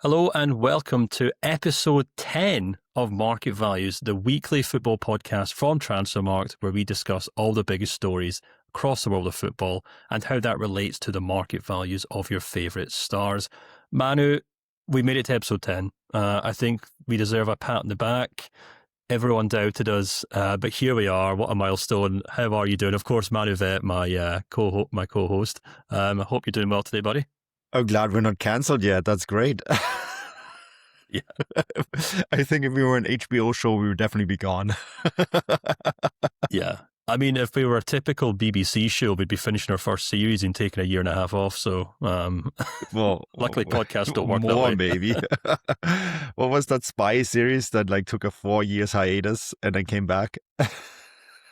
Hello and welcome to episode 10 of Market Values, the weekly football podcast from Transfermarkt, where we discuss all the biggest stories across the world of football and how that relates to the market values of your favourite stars. Manu, we made it to episode 10. I think we deserve a pat on the back. Everyone doubted us, but here we are. What a milestone. How are you doing? Of course, Manu Vet, my co-host. I hope you're doing well today, buddy. I'm glad we're not cancelled yet. That's great. Yeah. I think if we were an HBO show, we would definitely be gone. Yeah. I mean, if we were a typical BBC show, we'd be finishing our first series and taking a year and a half off. So, well, luckily podcasts don't work more, that way. Maybe. What was that spy series that took a 4 years hiatus and then came back?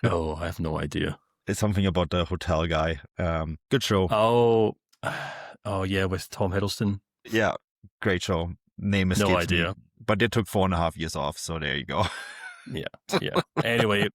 Oh, I have no idea. It's something about the hotel guy. Good show. Oh yeah, with Tom Hiddleston. Yeah, great show. Name escapes No idea. me. But they took 4.5 years off, so there you go. Yeah. Anyway,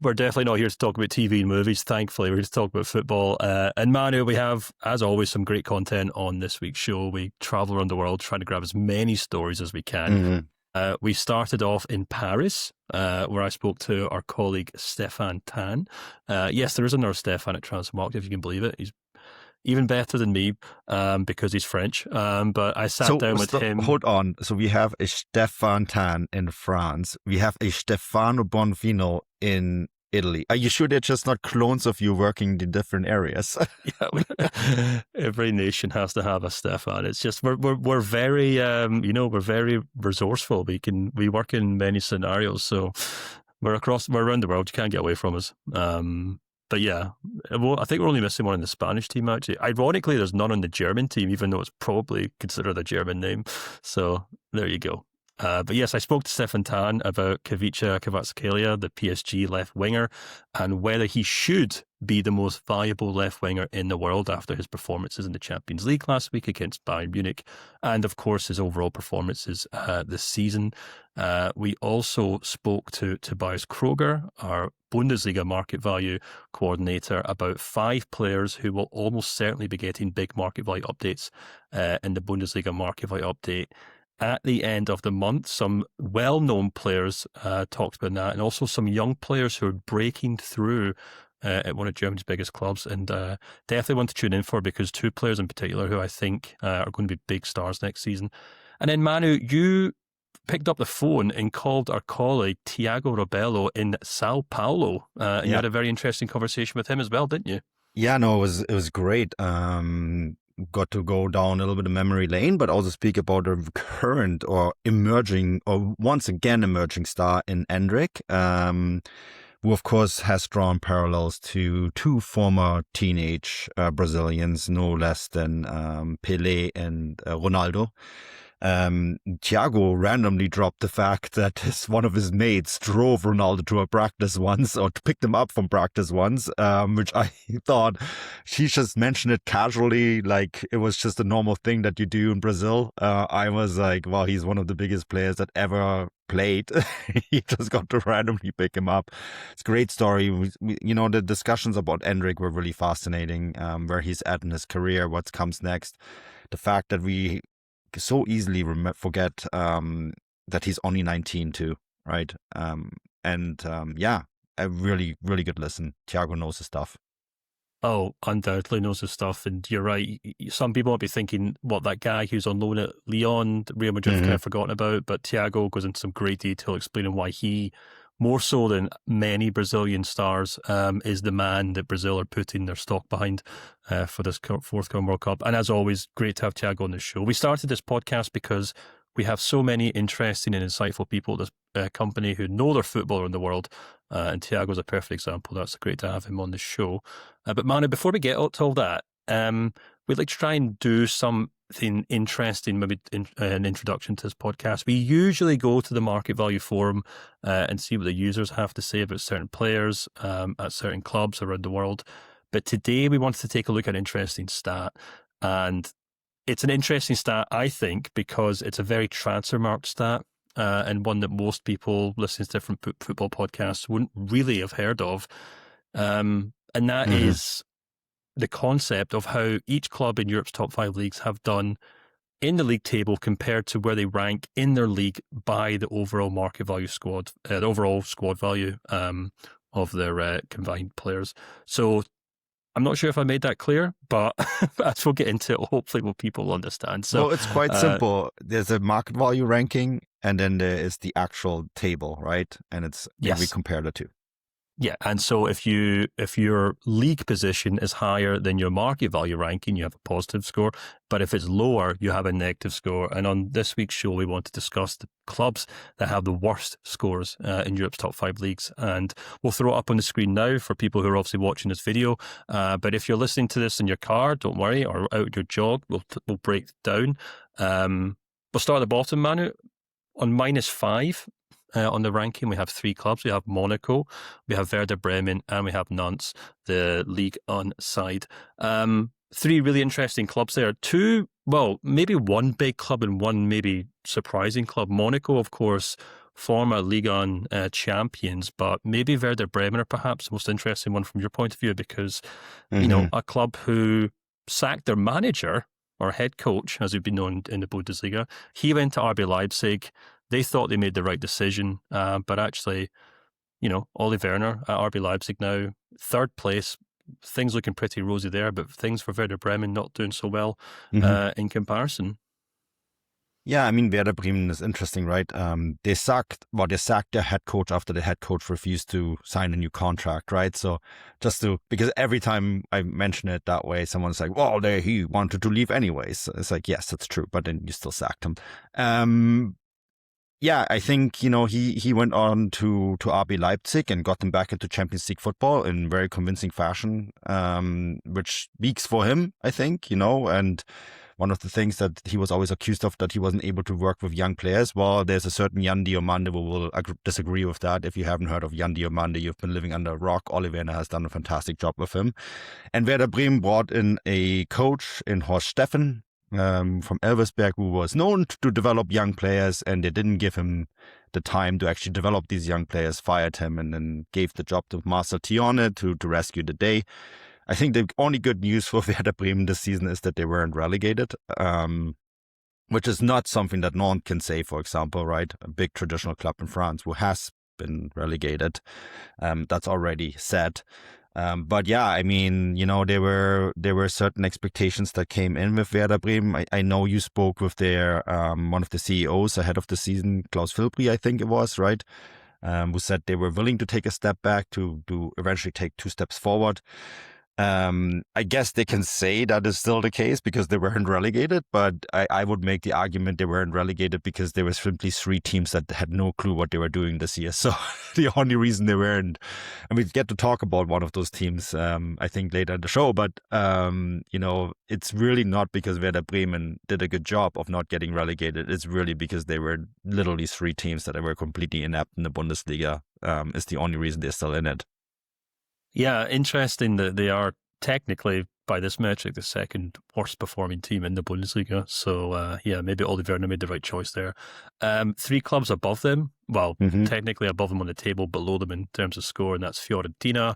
we're definitely not here to talk about TV and movies. Thankfully, we're here to talk about football. And Manu, we have, as always, some great content on this week's show. We travel around the world trying to grab as many stories as we can. Mm-hmm. We started off in Paris, where I spoke to our colleague Stefan Tan. Yes, there is another Stefan at Transfermarkt, if you can believe it. He's even better than me because he's French. But I sat down with him. Hold on. So we have a Stefan Tan in France. We have a Stefano Bonfino in Italy. Are you sure they're just not clones of you working in different areas? Yeah, every nation has to have a Stefan. It's just we're very we're very resourceful. We work in many scenarios, so we're around the world. You can't get away from us. But yeah, I think we're only missing one in the Spanish team, actually. Ironically, there's none on the German team, even though it's probably considered a German name. So there you go. But yes, I spoke to Stefan Tan about Khvicha Kvaratskhelia, the PSG left winger, and whether he should be the most valuable left winger in the world after his performances in the Champions League last week against Bayern Munich, and of course his overall performances this season. We also spoke to Tobias Kroger, our Bundesliga market value coordinator, about 5 players who will almost certainly be getting big market value updates in the Bundesliga market value update at the end of the month. Some well-known players talked about that, and also some young players who are breaking through at one of Germany's biggest clubs, and definitely want to tune in for, because 2 players in particular who I think are going to be big stars next season. And then Manu, you picked up the phone and called our colleague Thiago Robelo in Sao Paulo, and you had a very interesting conversation with him as well, didn't you? Yeah, no, it was great. Got to go down a little bit of memory lane, but also speak about a current or emerging, or once again emerging star in Endrick, who of course has drawn parallels to 2 former teenage Brazilians, no less than Pelé and Ronaldo. Thiago randomly dropped the fact that one of his mates drove Ronaldo to a practice once, or to pick them up from practice once, which I thought she just mentioned it casually, like it was just a normal thing that you do in Brazil. I was like, wow, he's one of the biggest players that ever played. He just got to randomly pick him up. It's a great story. The discussions about Endrick were really fascinating, where he's at in his career, what comes next. The fact that we so easily forget that he's only 19 too, right? Yeah, a really, really good listen. Thiago knows his stuff. Oh, undoubtedly knows his stuff. And you're right. Some people might be thinking, what, that guy who's on loan at Lyon, Real Madrid, kind of forgotten about. But Thiago goes into some great detail explaining why he, more so than many Brazilian stars, is the man that Brazil are putting their stock behind for this forthcoming World Cup. And as always, great to have Thiago on the show. We started this podcast because we have so many interesting and insightful people at this company who know their football around the world. And Thiago's a perfect example. That's great to have him on the show. But Manu, before we get to all that, we'd like to try and do something interesting, maybe an introduction to this podcast. We usually go to the Market Value Forum and see what the users have to say about certain players at certain clubs around the world. But today we wanted to take a look at an interesting stat. And it's an interesting stat, I think, because it's a very Transfermarkt stat. And one that most people listening to different football podcasts wouldn't really have heard of. And that is the concept of how each club in Europe's top 5 leagues have done in the league table compared to where they rank in their league by the overall market value squad, the overall squad value of their combined players. So I'm not sure if I made that clear, but as we'll get into it, hopefully people will understand. So well, it's quite simple. There's a market value ranking, and then there is the actual table, right? And it's we compare the two. Yeah, and so if your league position is higher than your market value ranking, you have a positive score. But if it's lower, you have a negative score. And on this week's show, we want to discuss the clubs that have the worst scores in Europe's top 5 leagues. And we'll throw it up on the screen now for people who are obviously watching this video. But if you're listening to this in your car, don't worry, or out your jog, we'll break it down. We'll start at the bottom, Manu, on -5. On the ranking, we have 3 clubs. We have Monaco, we have Werder Bremen, and we have Nantes, the Ligue 1 side. 3 really interesting clubs there. 2, well, maybe 1 big club and 1 maybe surprising club. Monaco, of course, former Ligue 1 champions, but maybe Werder Bremen are perhaps the most interesting one from your point of view because, you know, a club who sacked their manager or head coach, as we've been known in the Bundesliga. He went to RB Leipzig. They thought they made the right decision, but actually, you know, Ole Werner at RB Leipzig now, 3rd place. Things looking pretty rosy there, but things for Werder Bremen not doing so well in comparison. Yeah, I mean, Werder Bremen is interesting, right? They sacked their head coach after the head coach refused to sign a new contract, right? So because every time I mention it that way, someone's like, well, he wanted to leave anyways. It's like, yes, that's true, but then you still sacked him. Yeah, I think, you know, he went on to RB Leipzig and got them back into Champions League football in very convincing fashion, which speaks for him, I think, you know, and one of the things that he was always accused of, that he wasn't able to work with young players. Well, there's a certain Jan Diomande who will disagree with that. If you haven't heard of Jan Diomande, you've been living under a rock. Ole Werner has done a fantastic job with him. And Werder Bremen brought in a coach in Horst Steffen, from Elversberg, who was known to develop young players, and they didn't give him the time to actually develop these young players, fired him, and then gave the job to Marcel Tione to rescue the day. I think the only good news for Werder Bremen this season is that they weren't relegated, which is not something that Nantes can say, for example, right? A big traditional club in France who has been relegated. That's already said. But yeah, I mean, you know, there were certain expectations that came in with Werder Bremen. I know you spoke with their one of the CEOs ahead of the season, Klaus Filbri, I think it was, right? Who said they were willing to take a step back to eventually take 2 steps forward. I guess they can say that is still the case because they weren't relegated, but I would make the argument they weren't relegated because there were simply 3 teams that had no clue what they were doing this year. So the only reason they weren't, and we get to talk about one of those teams, I think later in the show, but, you know, it's really not because Werder Bremen did a good job of not getting relegated. It's really because they were literally 3 teams that were completely inept in the Bundesliga. Is the only reason they're still in it. Yeah, interesting that they are technically, by this metric, the 2nd worst performing team in the Bundesliga. So, yeah, maybe Ole Werner made the right choice there. 3 clubs above them, well, technically above them on the table, below them in terms of score, and that's Fiorentina,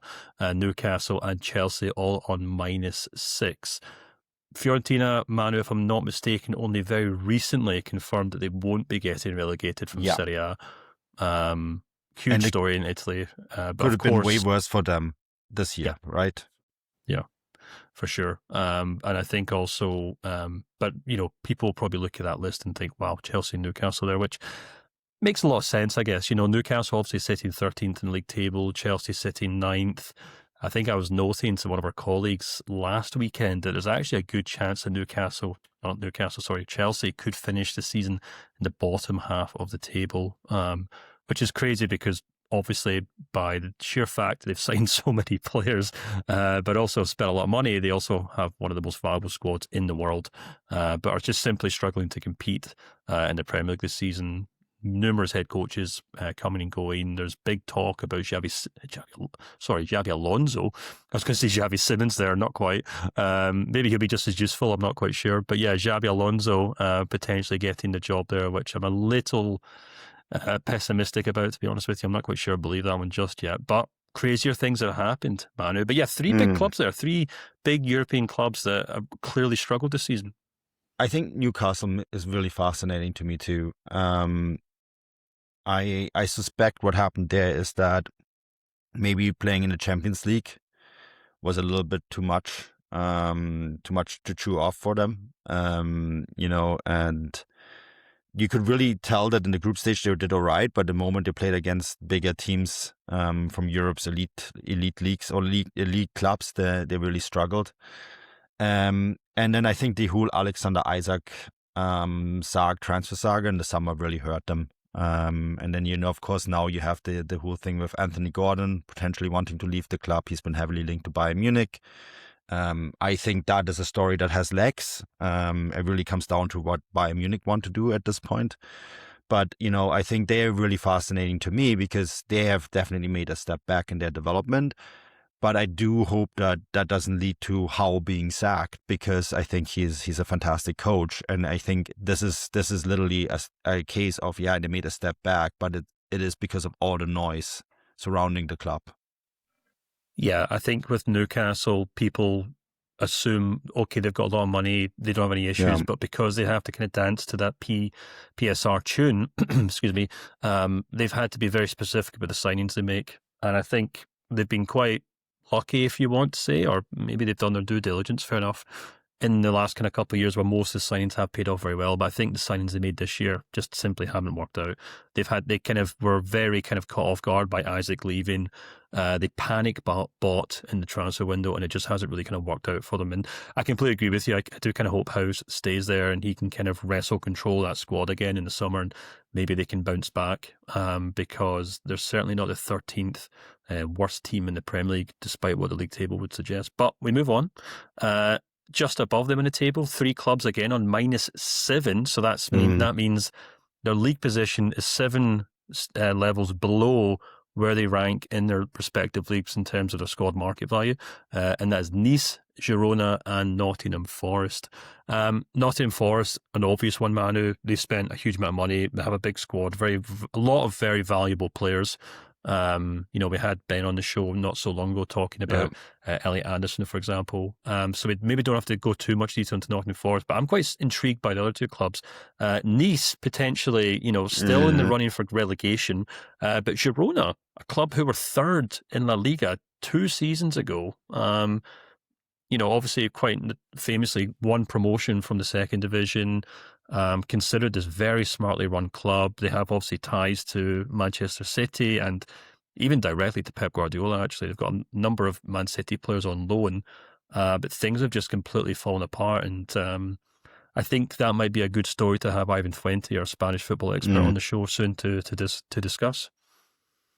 Newcastle, and Chelsea, all on -6. Fiorentina, Manu, if I'm not mistaken, only very recently confirmed that they won't be getting relegated from Serie A. Huge story in Italy. But could have been way worse for them this year, right? Yeah, for sure. And I think also, but, you know, people probably look at that list and think, wow, Chelsea and Newcastle there, which makes a lot of sense, I guess. You know, Newcastle obviously sitting 13th in the league table, Chelsea sitting 9th. I think I was noting to one of our colleagues last weekend that there's actually a good chance that Chelsea could finish the season in the bottom half of the table, which is crazy because obviously by the sheer fact that they've signed so many players, but also spent a lot of money, they also have one of the most valuable squads in the world, but are just simply struggling to compete in the Premier League this season. Numerous head coaches coming and going. There's big talk about Xavi Alonso. I was going to say Xavi Simons there, not quite. Maybe he'll be just as useful, I'm not quite sure. But yeah, Xavi Alonso potentially getting the job there, which I'm a little pessimistic about, to be honest with you. I'm not quite sure I believe that one just yet. But crazier things have happened, Manu. But yeah, 3 big clubs there, 3 big European clubs that have clearly struggled this season. I think Newcastle is really fascinating to me too. I suspect what happened there is that maybe playing in the Champions League was a little bit too much to chew off for them. And you could really tell that in the group stage they did all right, but the moment they played against bigger teams from Europe's elite leagues or elite clubs, they really struggled. And then I think the whole Alexander Isak transfer saga in the summer really hurt them. And then, of course, now you have the whole thing with Anthony Gordon potentially wanting to leave the club. He's been heavily linked to Bayern Munich. I think that is a story that has legs. It really comes down to what Bayern Munich want to do at this point. But, I think they're really fascinating to me because they have definitely made a step back in their development. But I do hope that that doesn't lead to Howe being sacked, because I think he's a fantastic coach. And I think this is literally a case of, they made a step back, but it is because of all the noise surrounding the club. Yeah, I think with Newcastle, people assume, okay, they've got a lot of money, they don't have any issues, but because they have to kind of dance to that PSR tune, excuse me, they've had to be very specific about the signings they make. And I think they've been quite lucky, if you want to say, or maybe they've done their due diligence, fair enough, in the last kind of couple of years where most of the signings have paid off very well. But I think the signings they made this year just simply haven't worked out. They kind of were very kind of caught off guard by Isak leaving. They panic bought in the transfer window, and it just hasn't really kind of worked out for them. And I completely agree with you. I do kind of hope House stays there and he can kind of wrestle control that squad again in the summer, and maybe they can bounce back, because they're certainly not the 13th worst team in the Premier League, despite what the league table would suggest. But we move on. Just above them in the table, 3 clubs again on -7. So that means their league position is 7 levels below where they rank in their respective leagues in terms of their squad market value. And that is Nice, Girona, and Nottingham Forest. Nottingham Forest, an obvious one, Manu. They spent a huge amount of money. They have a big squad, a lot of very valuable players. We had Ben on the show not so long ago talking about Elliot Anderson, for example. So we maybe don't have to go too much detail into Nottingham Forest, but I'm quite intrigued by the other 2 clubs. Nice, potentially, still in the running for relegation, but Girona, a club who were 3rd in La Liga 2 seasons ago, obviously quite famously won promotion from the 2nd division, considered this very smartly run club. They have obviously ties to Manchester City and even directly to Pep Guardiola, actually. They've got a number of Man City players on loan, but things have just completely fallen apart. And I think that might be a good story to have Ivan Fuente, our Spanish football expert, on the show soon to discuss.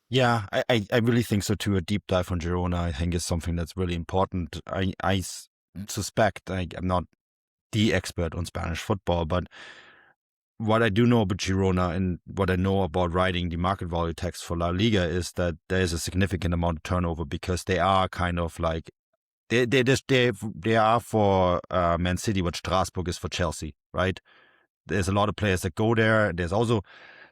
Yeah, I really think so too. A deep dive on Girona, I think, is something that's really important. I suspect, I'm not the expert on Spanish football, but what I do know about Girona and what I know about writing the market value text for La Liga is that there is a significant amount of turnover, because they are kind of like they are for Man City what Strasbourg is for Chelsea, right? There's a lot of players that go there. There's also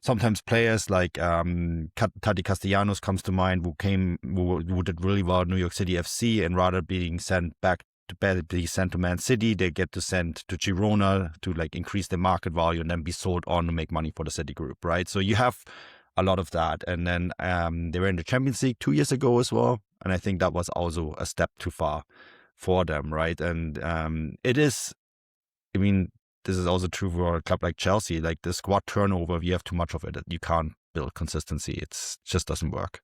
sometimes players like Tati Castellanos comes to mind, who did really well at New York City FC, and rather being sent to Man City, they get to send to Girona to like increase their market value and then be sold on to make money for the City Group, right? So you have a lot of that. And then they were in the Champions League 2 years ago as well, and I think that was also a step too far for them, right? And it is, I mean, this is also true for a club like Chelsea. Like the squad turnover, if you have too much of it, you can't build consistency. It just doesn't work.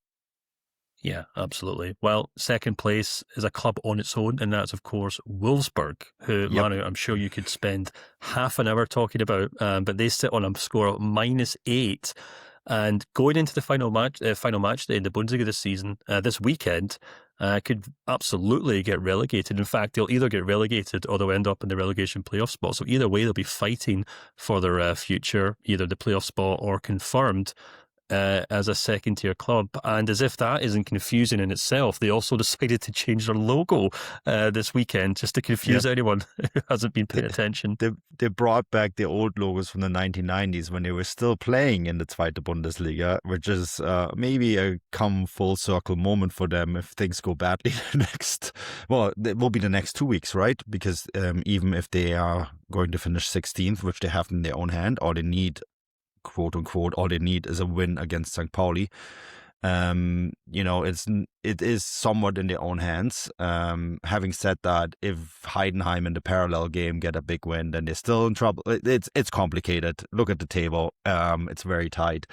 Yeah, absolutely. Well, 2nd place is a club on its own, and that's, of course, Wolfsburg, who, Manu, I'm sure you could spend half an hour talking about, but they sit on a score of -8. And going into the final match day in the Bundesliga this season, this weekend, could absolutely get relegated. In fact, they'll either get relegated or they'll end up in the relegation playoff spot. So either way, they'll be fighting for their future, either the playoff spot or confirmed. as a second-tier club. And as if that isn't confusing in itself, they also decided to change their logo this weekend just to confuse anyone who hasn't been paying attention. They brought back the old logos from the 1990s when they were still playing in the Zweite Bundesliga, which is maybe a come full circle moment for them if things go badly it will be the next 2 weeks, right? Because even if they are going to finish 16th, which they have in their own hand, all they need, quote unquote, all they need is a win against St. Pauli. It is somewhat in their own hands. Having said that, if Heidenheim in the parallel game get a big win, then they're still in trouble. It's complicated. Look at the table. It's very tight.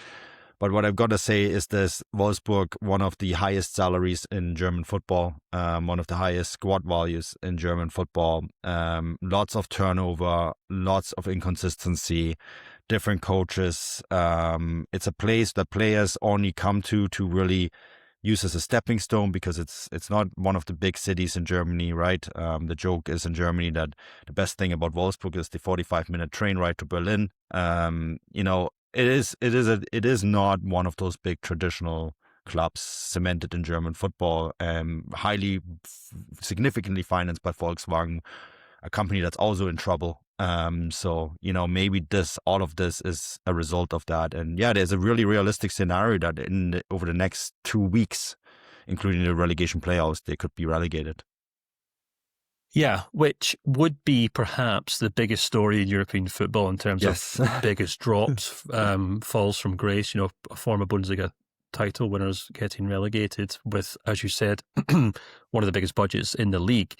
But what I've got to say is this: Wolfsburg, one of the highest salaries in German football, one of the highest squad values in German football, lots of turnover, lots of inconsistency, different coaches. It's a place that players only come to really use as a stepping stone, because it's not one of the big cities in Germany, right? The joke is in Germany that the best thing about Wolfsburg is the 45-minute train ride to Berlin. It is not one of those big traditional clubs cemented in German football, highly significantly financed by Volkswagen, a company that's also in trouble. So maybe all of this is a result of that. And yeah, there's a really realistic scenario that over the next 2 weeks, including the relegation playoffs, they could be relegated. Yeah, which would be perhaps the biggest story in European football in terms of biggest drops, falls from grace. A former Bundesliga title winners getting relegated with, as you said, one of the biggest budgets in the league.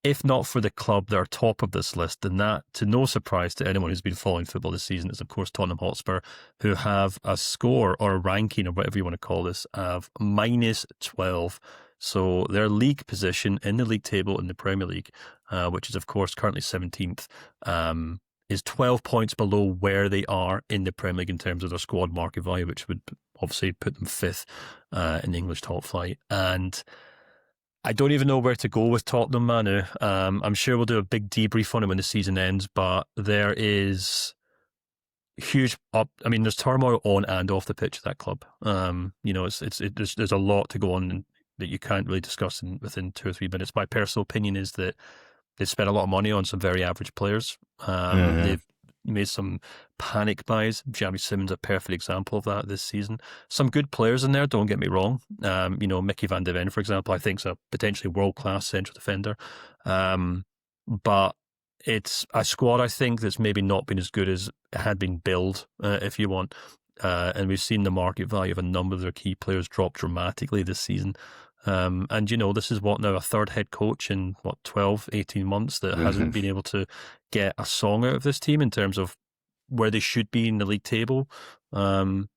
If not for the club that are top of this list, then that, to no surprise to anyone who's been following football this season, is of course Tottenham Hotspur, who have a score or a ranking or whatever you want to call this of -12. So their league position in the league table in the Premier League, which is of course currently 17th, is 12 points below where they are in the Premier League in terms of their squad market value, which would obviously put them 5th in the English top flight. And I don't even know where to go with Tottenham, Manu. I'm sure we'll do a big debrief on it when the season ends, but there is huge there's turmoil on and off the pitch of that club. There's a lot to go on that you can't really discuss within 2 or 3 minutes. My personal opinion is that they've spent a lot of money on some very average players. They've made some panic buys. Xavi Simons, a perfect example of that this season. Some good players in there, don't get me wrong. Mickey van de Ven, for example, I think is a potentially world-class central defender. But it's a squad, I think, that's maybe not been as good as it had been billed, if you want. And we've seen the market value of a number of their key players drop dramatically this season. And this is now a third head coach in 12, 18 months that hasn't been able to get a song out of this team in terms of where they should be in the league table. And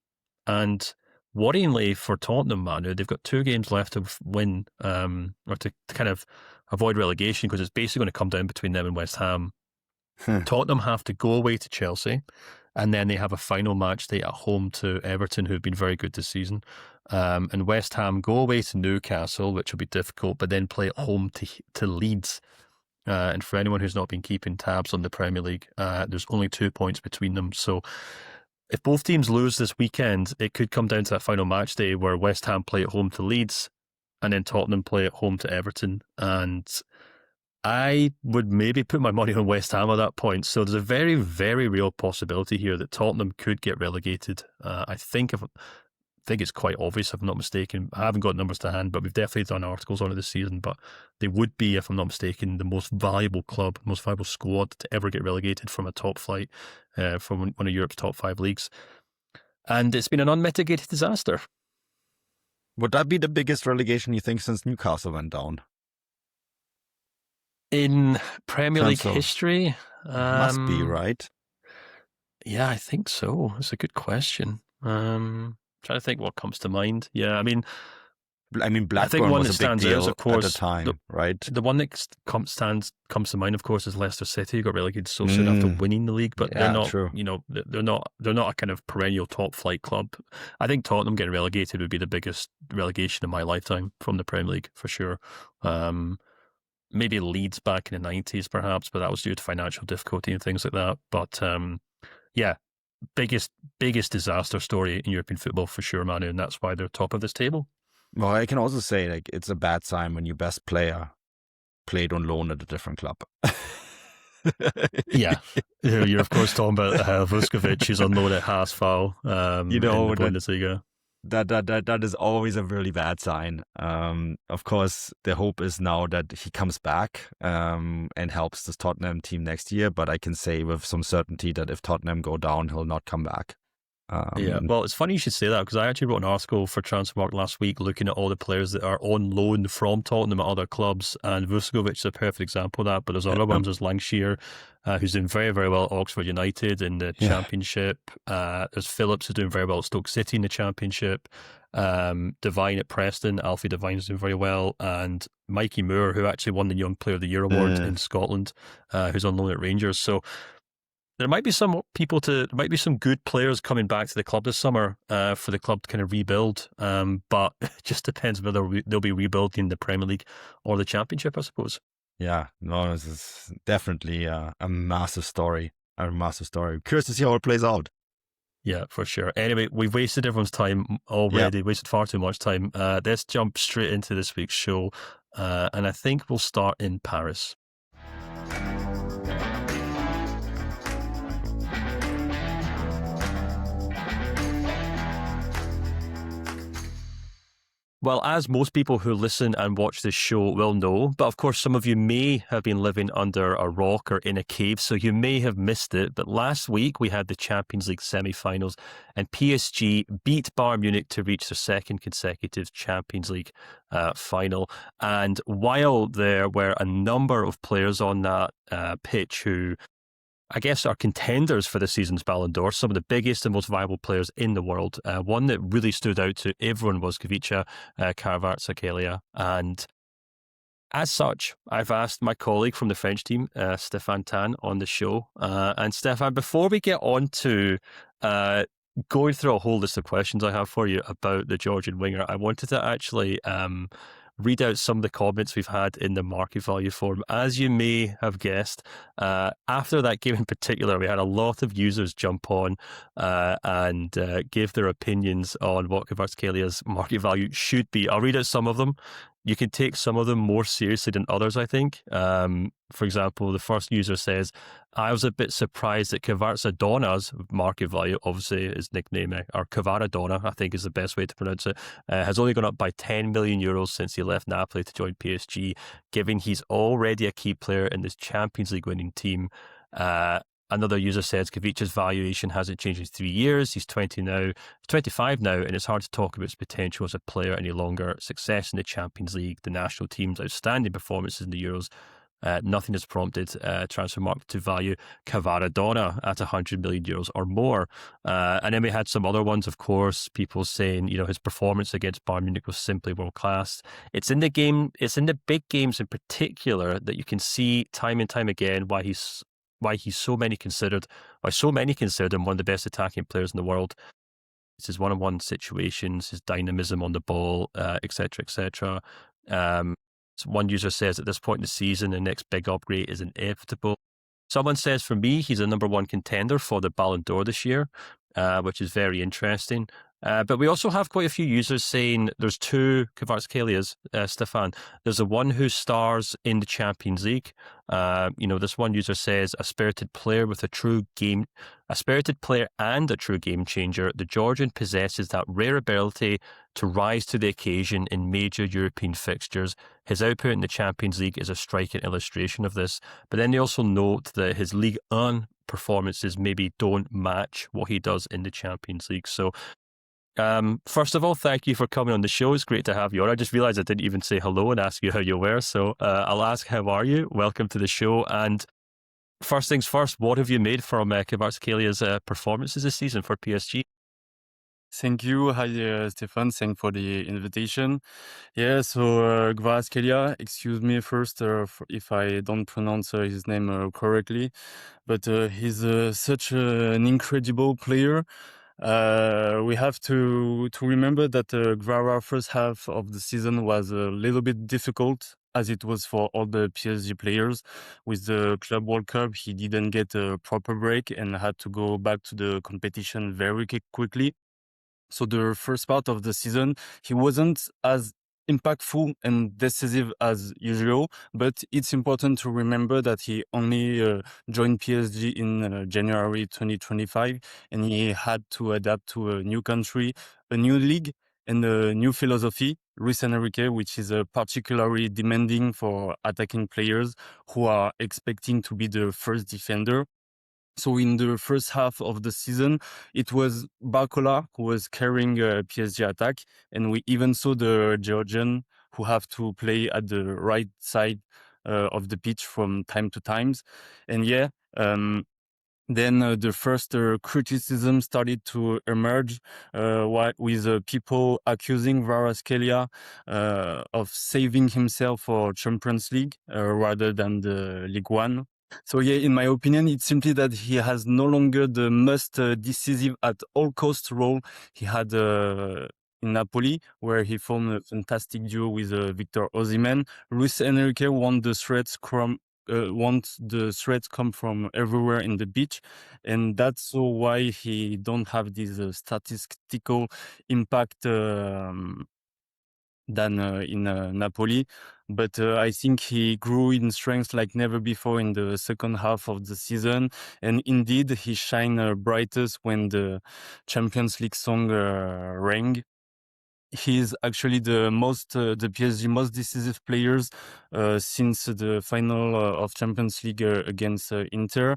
worryingly for Tottenham, Manu, they've got 2 games left to win, or to kind of avoid relegation, because it's basically going to come down between them and West Ham. Tottenham have to go away to Chelsea, and then they have a final match day at home to Everton, who've been very good this season. And West Ham go away to Newcastle, which will be difficult, but then play at home to Leeds. And for anyone who's not been keeping tabs on the Premier League, there's only 2 points between them. So if both teams lose this weekend, it could come down to that final match day where West Ham play at home to Leeds and then Tottenham play at home to Everton. And I would maybe put my money on West Ham at that point. So there's a very, very real possibility here that Tottenham could get relegated. I think it's quite obvious, if I'm not mistaken. I haven't got numbers to hand, but we've definitely done articles on it this season. But they would be, if I'm not mistaken, the most valuable club, most valuable squad to ever get relegated from a top flight, from one of Europe's top 5 leagues. And it's been an unmitigated disaster. Would that be the biggest relegation you think since Newcastle went down? In Premier League history? Must be, right? Yeah, I think so. It's a good question. Trying to think what comes to mind. Yeah, I mean, Blackburn was a big deal at the time, right? The one that comes to mind, of course, is Leicester City, who got relegated so soon after winning the league. But they're not, true. They're not a kind of perennial top flight club. I think Tottenham getting relegated would be the biggest relegation in my lifetime from the Premier League for sure. Maybe Leeds back in the 90s, perhaps, but that was due to financial difficulty and things like that. But yeah, biggest disaster story in European football for sure, Manu, and that's why they're top of this table. Well, I can also say like it's a bad sign when your best player played on loan at a different club. Yeah, you're of course talking about Vuskovic, who's on loan at Haasfall, in the Bundesliga. That is always a really bad sign. Of course, the hope is now that he comes back and helps this Tottenham team next year. But I can say with some certainty that if Tottenham go down, he'll not come back. Yeah, well, it's funny you should say that because I actually wrote an article for Transfermarkt last week looking at all the players that are on loan from Tottenham at other clubs, and Vuskovic is a perfect example of that. But there's other ones. There's Langshear, who's doing very, very well at Oxford United in the Championship. There's Phillips, who's doing very well at Stoke City in the Championship. Devine at Preston, Alfie Devine's doing very well, and Mikey Moore, who actually won the Young Player of the Year award in Scotland, who's on loan at Rangers. So there might be some good players coming back to the club this summer for the club to kind of rebuild. But it just depends whether they'll be rebuilding the Premier League or the Championship, I suppose. Yeah, no, this is definitely a massive story. Curious to see how it plays out. Yeah, for sure. Anyway, we've wasted everyone's time already, wasted far too much time. Let's jump straight into this week's show. And I think we'll start in Paris. Well, as most people who listen and watch this show will know, but of course some of you may have been living under a rock or in a cave, so you may have missed it. But last week we had the Champions League semi-finals and PSG beat Bayern Munich to reach their second consecutive Champions League final. And while there were a number of players on that pitch who I guess are contenders for this season's Ballon d'Or, some of the biggest and most viable players in the world. One that really stood out to everyone was Khvicha Kvaratskhelia. And as such, I've asked my colleague from the French team, Stéphane Tan, on the show. And Stéphane, before we get on to going through a whole list of questions I have for you about the Georgian winger, I wanted to actually read out some of the comments we've had in the market value forum. As you may have guessed, after that game in particular, we had a lot of users jump on and give their opinions on what Kvaratskhelia's market value should be. I'll read out some of them. You can take some of them more seriously than others, I think. For example, the first user says, I was a bit surprised that Kvaratskelia's market value, obviously his nickname, or Kvaradona, I think is the best way to pronounce it, has only gone up by 10 million euros since he left Napoli to join PSG, given he's already a key player in this Champions League winning team. Another user says Khvicha's valuation hasn't changed in 3 years. He's 25 now, and it's hard to talk about his potential as a player any longer. Success in the Champions League, the national team's outstanding performances in the Euros, nothing has prompted Transfermarkt to value Kvaradona at 100 million euros or more. And then we had some other ones, of course, people saying, his performance against Bayern Munich was simply world class. It's in the big games in particular that you can see time and time again why so many considered him one of the best attacking players in the world. It's his one-on-one situations, his dynamism on the ball, etc., etc. So one user says at this point in the season, the next big upgrade is inevitable. Someone says, for me, he's a number one contender for the Ballon d'Or this year, which is very interesting. But we also have quite a few users saying there's two Kvaratskhelias, Stéphane. There's the one who stars in the Champions League. This one user says a spirited player and a true game changer. The Georgian possesses that rare ability to rise to the occasion in major European fixtures. His output in the Champions League is a striking illustration of this. But then they also note that his Ligue 1 performances maybe don't match what he does in the Champions League. So first of all, thank you for coming on the show. It's great to have you on. I just realized I didn't even say hello and ask you how you were. So I'll ask, how are you? Welcome to the show. And first things first, what have you made from Kvaratskelia's performances this season for PSG? Thank you. Hi, Stefan. Thanks for the invitation. Yeah, so Kvaratskhelia, excuse me first if I don't pronounce his name correctly, but he's such an incredible player. We have to remember that Kvara first half of the season was a little bit difficult as it was for all the PSG players. With the Club World Cup, he didn't get a proper break and had to go back to the competition very quickly. So the first part of the season, he wasn't as impactful and decisive as usual, but it's important to remember that he only joined PSG in January 2025, and he had to adapt to a new country, a new league, and a new philosophy, Luis Enrique, which is particularly demanding for attacking players who are expecting to be the first defender. So in the first half of the season, it was Barcola who was carrying PSG attack, and we even saw the Georgian who have to play at the right side of the pitch from time to times. And then the first criticism started to emerge with people accusing Kvaratskhelia of saving himself for Champions League rather than the League One. So in my opinion, it's simply that he has no longer the most decisive at all cost role he had in Napoli, where he formed a fantastic duo with Victor Osimhen. Luis Enrique want the threats come from everywhere in the pitch, and that's so why he don't have this statistical impact than in Napoli. But I think he grew in strength like never before in the second half of the season. And indeed, he shined brightest when the Champions League song rang. He's actually the PSG most decisive players since the final of Champions League against Inter.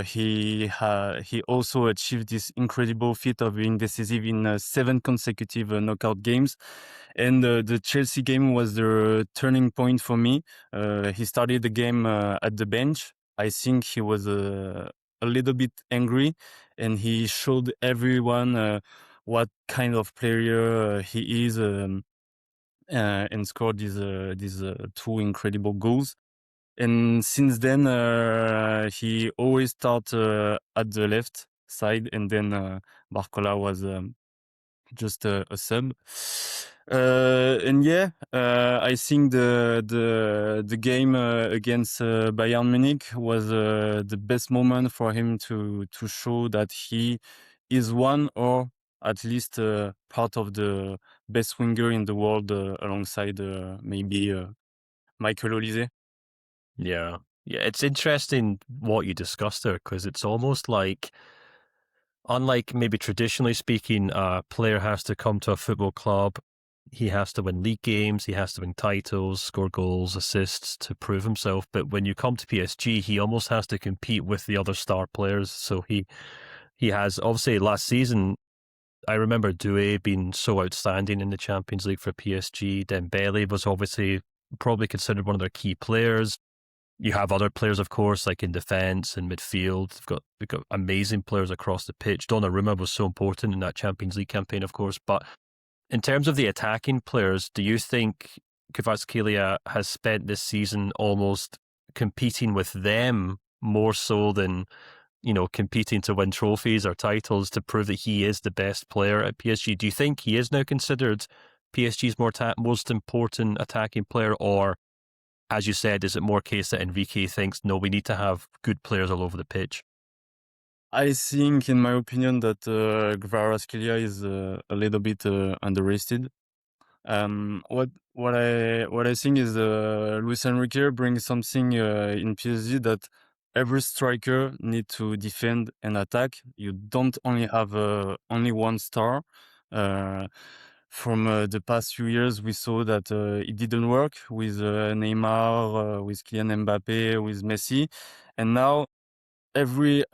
He also achieved this incredible feat of being decisive in 7 consecutive knockout games. And the Chelsea game was the turning point for me. He started the game at the bench. I think he was a little bit angry, and he showed everyone what kind of player he is, and scored these 2 incredible goals. And since then, he always start at the left side, and then Barcola was just a sub. I think the game against Bayern Munich was the best moment for him to show that he is one, or at least part of the best winger in the world, alongside maybe Michael Olise. Yeah. Yeah, it's interesting what you discussed there, because it's almost like, unlike maybe traditionally speaking, a player has to come to a football club, he has to win league games, he has to win titles, score goals, assists to prove himself. But when you come to PSG, he almost has to compete with the other star players. So he has, obviously last season, I remember Doué being so outstanding in the Champions League for PSG. Dembele was obviously probably considered one of their key players. You have other players, of course, like in defence and midfield. They've got amazing players across the pitch. Donnarumma was so important in that Champions League campaign, of course. But in terms of the attacking players, do you think Kvaratskhelia has spent this season almost competing with them more so than, competing to win trophies or titles to prove that he is the best player at PSG? Do you think he is now considered PSG's most important attacking player, or, as you said, is it more case that Enrique thinks, no, we need to have good players all over the pitch? I think, in my opinion, that Kvaratskhelia is a little bit underrated. What I think is Luis Enrique brings something in PSG that every striker need to defend and attack. You don't only have only one star. From the past few years, we saw that it didn't work with Neymar, with Kylian Mbappe, with Messi, and now every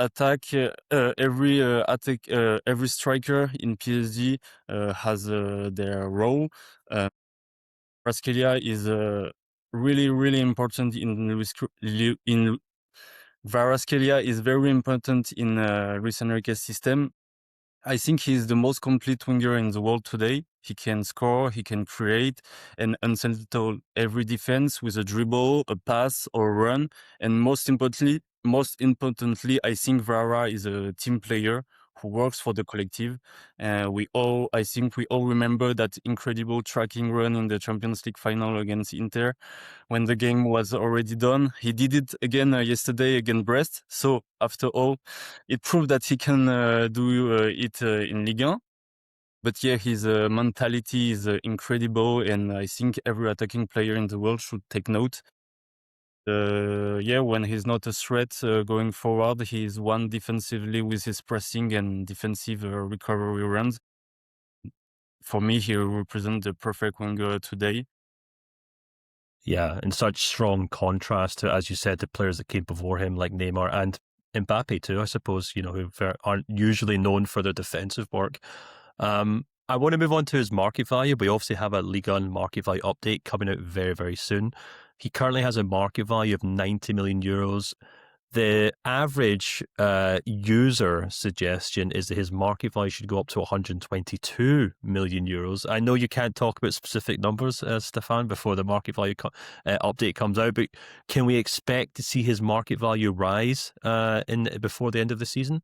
striker in PSG has their role. Kvaratskhelia is really, really important Kvaratskhelia is very important in Luis Enrique's system. I think he's the most complete winger in the world today. He can score, he can create, and unsettle every defense with a dribble, a pass, or a run. And most importantly, I think Vara is a team player who works for the collective. I think we all remember that incredible tracking run in the Champions League final against Inter when the game was already done. He did it again yesterday against Brest. So after all, it proved that he can do it in Ligue 1. But yeah, his mentality is incredible, and I think every attacking player in the world should take note. When he's not a threat going forward, he's one defensively with his pressing and defensive recovery runs. For me, he represents the perfect winger today. Yeah, in such strong contrast to, as you said, the players that came before him, like Neymar and Mbappe too, I suppose, who aren't usually known for their defensive work. I want to move on to his market value. We obviously have a Ligue 1 market value update coming out very, very soon. He currently has a market value of 90 million euros. The average user suggestion is that his market value should go up to 122 million euros. I know you can't talk about specific numbers, Stefan, before the market value update comes out, but can we expect to see his market value rise before the end of the season?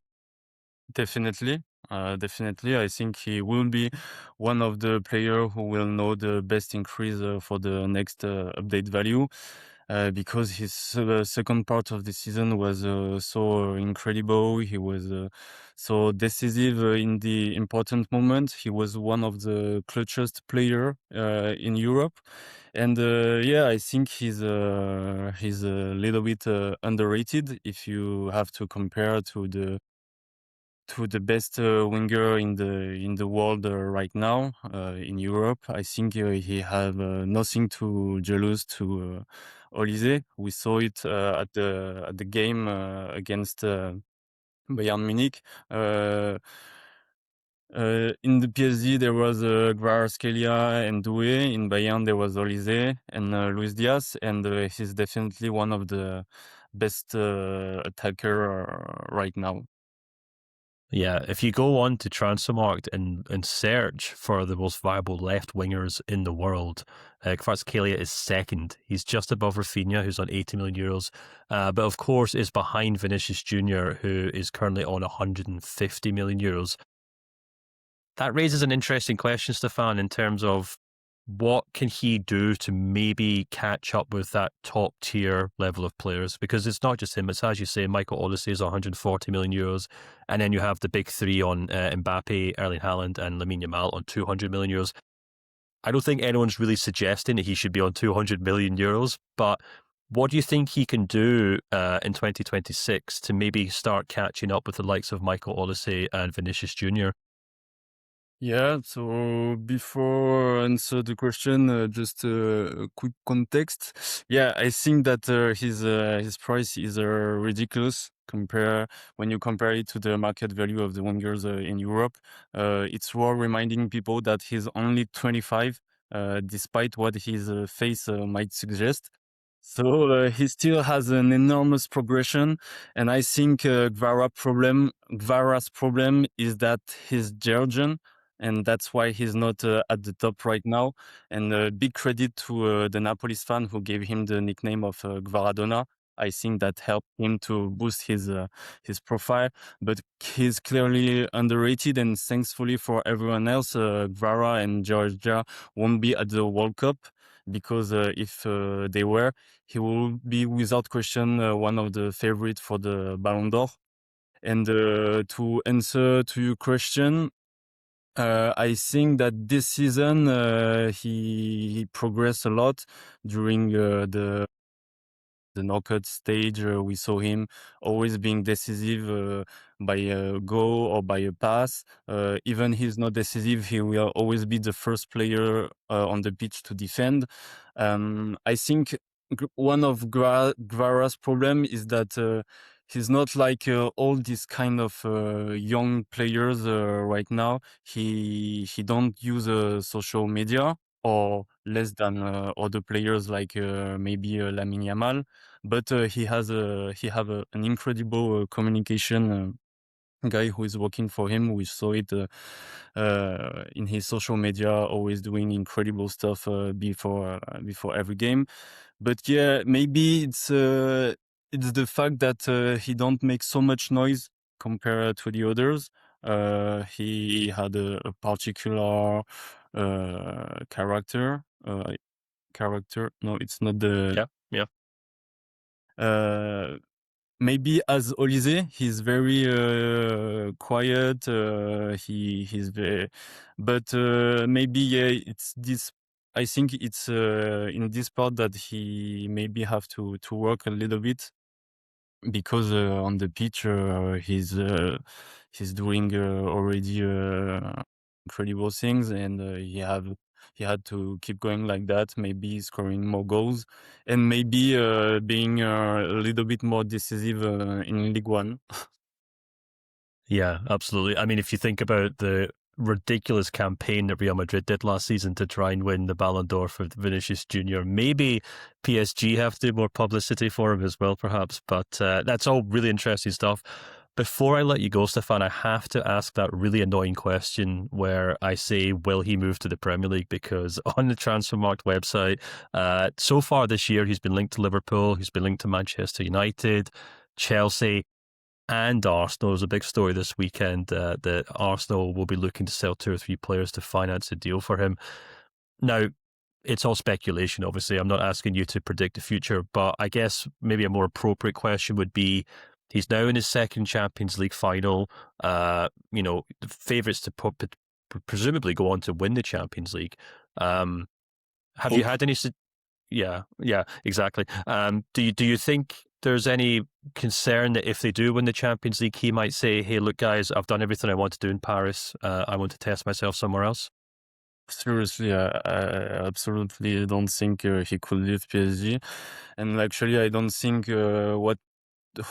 Definitely. Definitely. I think he will be one of the players who will know the best increase for the next update value. Because his second part of the season was so incredible. He was so decisive in the important moments. He was one of the clutchest player in Europe. And I think he's a little bit underrated if you have to compare to the best winger in the world right now in Europe. I think he have nothing to jealous to Olise. We saw it at the game against Bayern Munich. In the PSG there was Kvaratskhelia and Doué. In Bayern there was Olise and Luis Diaz, and he's definitely one of the best attacker right now. Yeah, if you go on to Transfermarkt and search for the most viable left wingers in the world, Kvaratskhelia is second. He's just above Rafinha, who's on 80 million euros, but of course is behind Vinicius Jr., who is currently on 150 million euros. That raises an interesting question, Stefan, in terms of what can he do to maybe catch up with that top tier level of players? Because it's not just him. It's, as you say, Michael Olise is 140 million euros. And then you have the big three on Mbappe, Erling Haaland and Lamine Yamal on 200 million euros. I don't think anyone's really suggesting that he should be on 200 million euros, but what do you think he can do in 2026 to maybe start catching up with the likes of Michael Olise and Vinicius Jr.? Yeah, so before answer the question, just a quick context. Yeah, I think that his price is ridiculous when you compare it to the market value of the wingers in Europe. It's worth reminding people that he's only 25, despite what his face might suggest. So he still has an enormous progression, and I think Kvara's problem is that he's Georgian, and that's why he's not at the top right now. And big credit to the Napoli fan who gave him the nickname of Kvaradona. I think that helped him to boost his profile, but he's clearly underrated. And thankfully for everyone else, Kvara and Georgia won't be at the World Cup, because if they were, he will be without question one of the favorites for the Ballon d'Or. And to answer to your question, I think that this season he progressed a lot during the knockout stage. We saw him always being decisive by a goal or by a pass. Even he's not decisive, he will always be the first player on the pitch to defend. I think one of Kvara's problem is that he's not like all these kind of young players right now. He don't use social media, or less than other players like maybe Lamine Yamal, but he have an incredible communication guy who is working for him. We saw it in his social media, always doing incredible stuff before every game. But yeah, maybe it's the fact that he don't make so much noise compared to the others. He had a particular character. No, it's not the. Yeah. Maybe as Olise, he's very quiet. He's very, but maybe it's this. I think it's in this part that he maybe have to work a little bit, because on the pitch he's doing already incredible things, and he had to keep going like that, maybe scoring more goals, and maybe being a little bit more decisive in League One. Yeah, absolutely. I mean, if you think about the ridiculous campaign that Real Madrid did last season to try and win the Ballon d'Or for Vinicius Jr., maybe PSG have to do more publicity for him as well, perhaps. But that's all really interesting stuff. Before I let you go, Stefan, I have to ask that really annoying question where I say, will he move to the Premier League? Because on the Transfermarkt website, so far this year, he's been linked to Liverpool, he's been linked to Manchester United, Chelsea, and Arsenal. There's a big story this weekend that Arsenal will be looking to sell 2 or 3 players to finance a deal for him. Now, it's all speculation, obviously. I'm not asking you to predict the future, but I guess maybe a more appropriate question would be, he's now in his second Champions League final. The favourites to presumably go on to win the Champions League. Have you had any... Yeah, exactly. Do you think there's any concern that if they do win the Champions League, he might say, hey, look, guys, I've done everything I want to do in Paris. I want to test myself somewhere else? Seriously, I absolutely don't think he could leave PSG. And actually, I don't think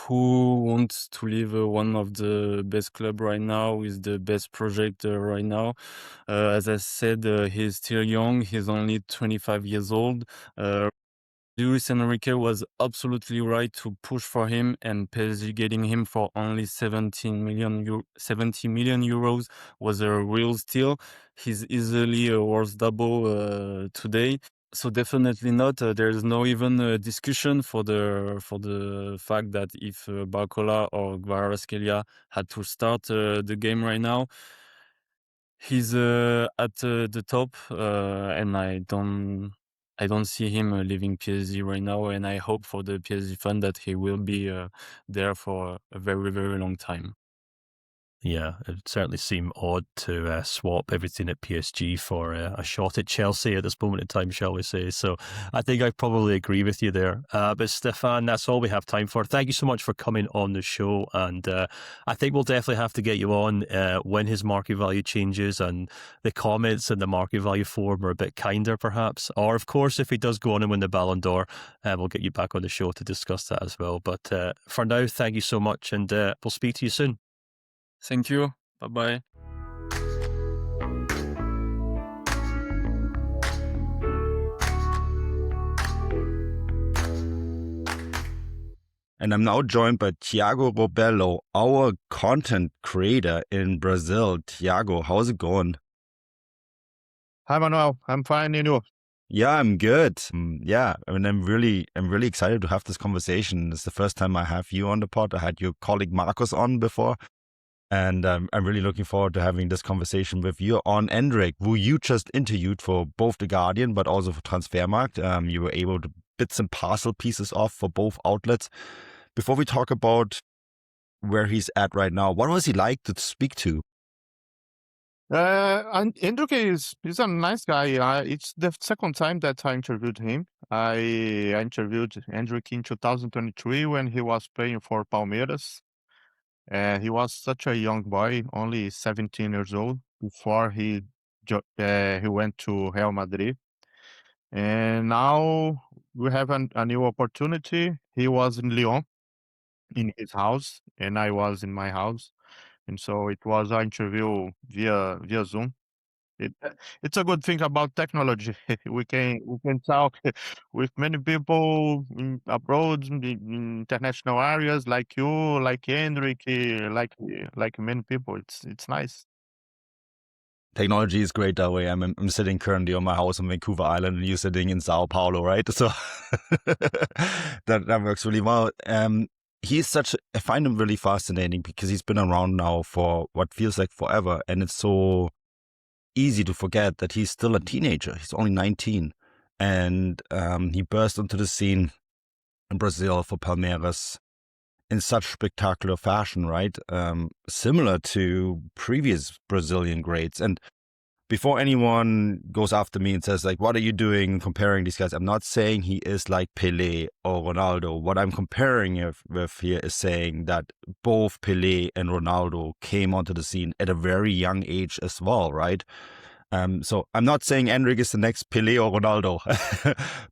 who wants to leave one of the best club right now with the best project right now. As I said, he's still young. He's only 25 years old. Luis Enrique was absolutely right to push for him, and PSG getting him for only 70 million euros was a real steal. He's easily worth double today. So definitely not. There is no even discussion for the fact that if Barcola or Kvaratskhelia had to start the game right now, he's at the top, and I don't see him leaving PSG right now, and I hope for the PSG fan that he will be there for a very, very long time. Yeah, it would certainly seem odd to swap everything at PSG for a shot at Chelsea at this moment in time, shall we say. So I think I probably agree with you there. But Stefan, that's all we have time for. Thank you so much for coming on the show. And I think we'll definitely have to get you on when his market value changes and the comments in the market value forum are a bit kinder, perhaps. Or, of course, if he does go on and win the Ballon d'Or, we'll get you back on the show to discuss that as well. But for now, thank you so much, and we'll speak to you soon. Thank you. Bye-bye. And I'm now joined by Thiago Robelo, our content creator in Brazil. Thiago, how's it going? Hi, Manuel. I'm fine, and you? Yeah, I'm good. Yeah, I mean, I'm really excited to have this conversation. It's the first time I have you on the pod. I had your colleague Marcus on before. And I'm really looking forward to having this conversation with you on Endrick, who you just interviewed for both The Guardian, but also for Transfermarkt. You were able to bits and parcel pieces off for both outlets. Before we talk about where he's at right now, what was he like to speak to? Endrick is a nice guy. It's the second time that I interviewed him. I interviewed Endrick in 2023 when he was playing for Palmeiras. He was such a young boy, only 17 years old, before he went to Real Madrid. And now we have a new opportunity. He was in Lyon, in his house, and I was in my house. And so it was an interview via Zoom. It's a good thing about technology. We can talk with many people abroad, in international areas, like you, like Endrick, like many people. It's nice. Technology is great that way. I'm sitting currently on my house on Vancouver Island, and you're sitting in Sao Paulo, right? So that works really well. I find him really fascinating because he's been around now for what feels like forever. And it's so easy to forget that he's still a teenager. He's only 19. And he burst into the scene in Brazil for Palmeiras in such spectacular fashion, right? Similar to previous Brazilian greats. And before anyone goes after me and says, like, what are you doing comparing these guys? I'm not saying he is like Pelé or Ronaldo. What I'm comparing with here is saying that both Pelé and Ronaldo came onto the scene at a very young age as well, right? So I'm not saying Endrick is the next Pelé or Ronaldo,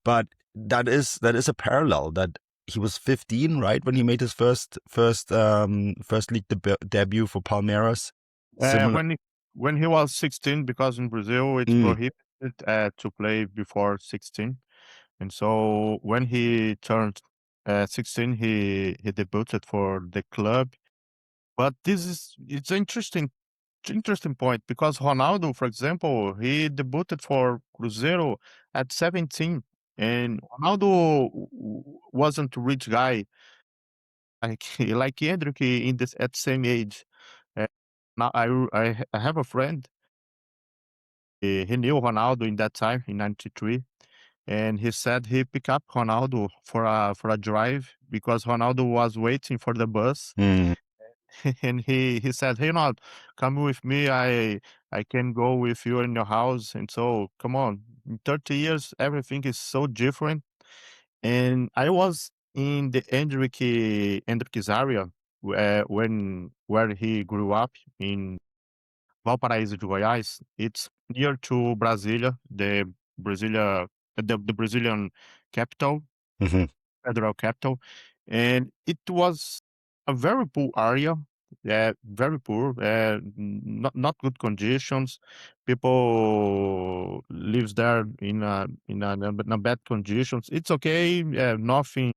but that is a parallel that he was 15, right, when he made his first league debut for Palmeiras. When he was 16, because in Brazil it's prohibited to play before 16, and so when he turned 16, he debuted for the club. But it's an interesting point, because Ronaldo, for example, he debuted for Cruzeiro at 17, and Ronaldo wasn't a rich guy like Endrick at the same age. Now I have a friend. He knew Ronaldo in that time in '93, and he said he picked up Ronaldo for a drive because Ronaldo was waiting for the bus. And he said, "Hey, Ronaldo, come with me. I can go with you in your house." And so, come on, in 30 years, everything is so different. And I was in the Endrick's area where he grew up in Valparaíso de Goiás. It's near to Brasilia, the Brazilian capital, federal capital, and it was a very poor area. Very poor. Not good conditions. People lives there in a bad conditions. It's okay. Nothing.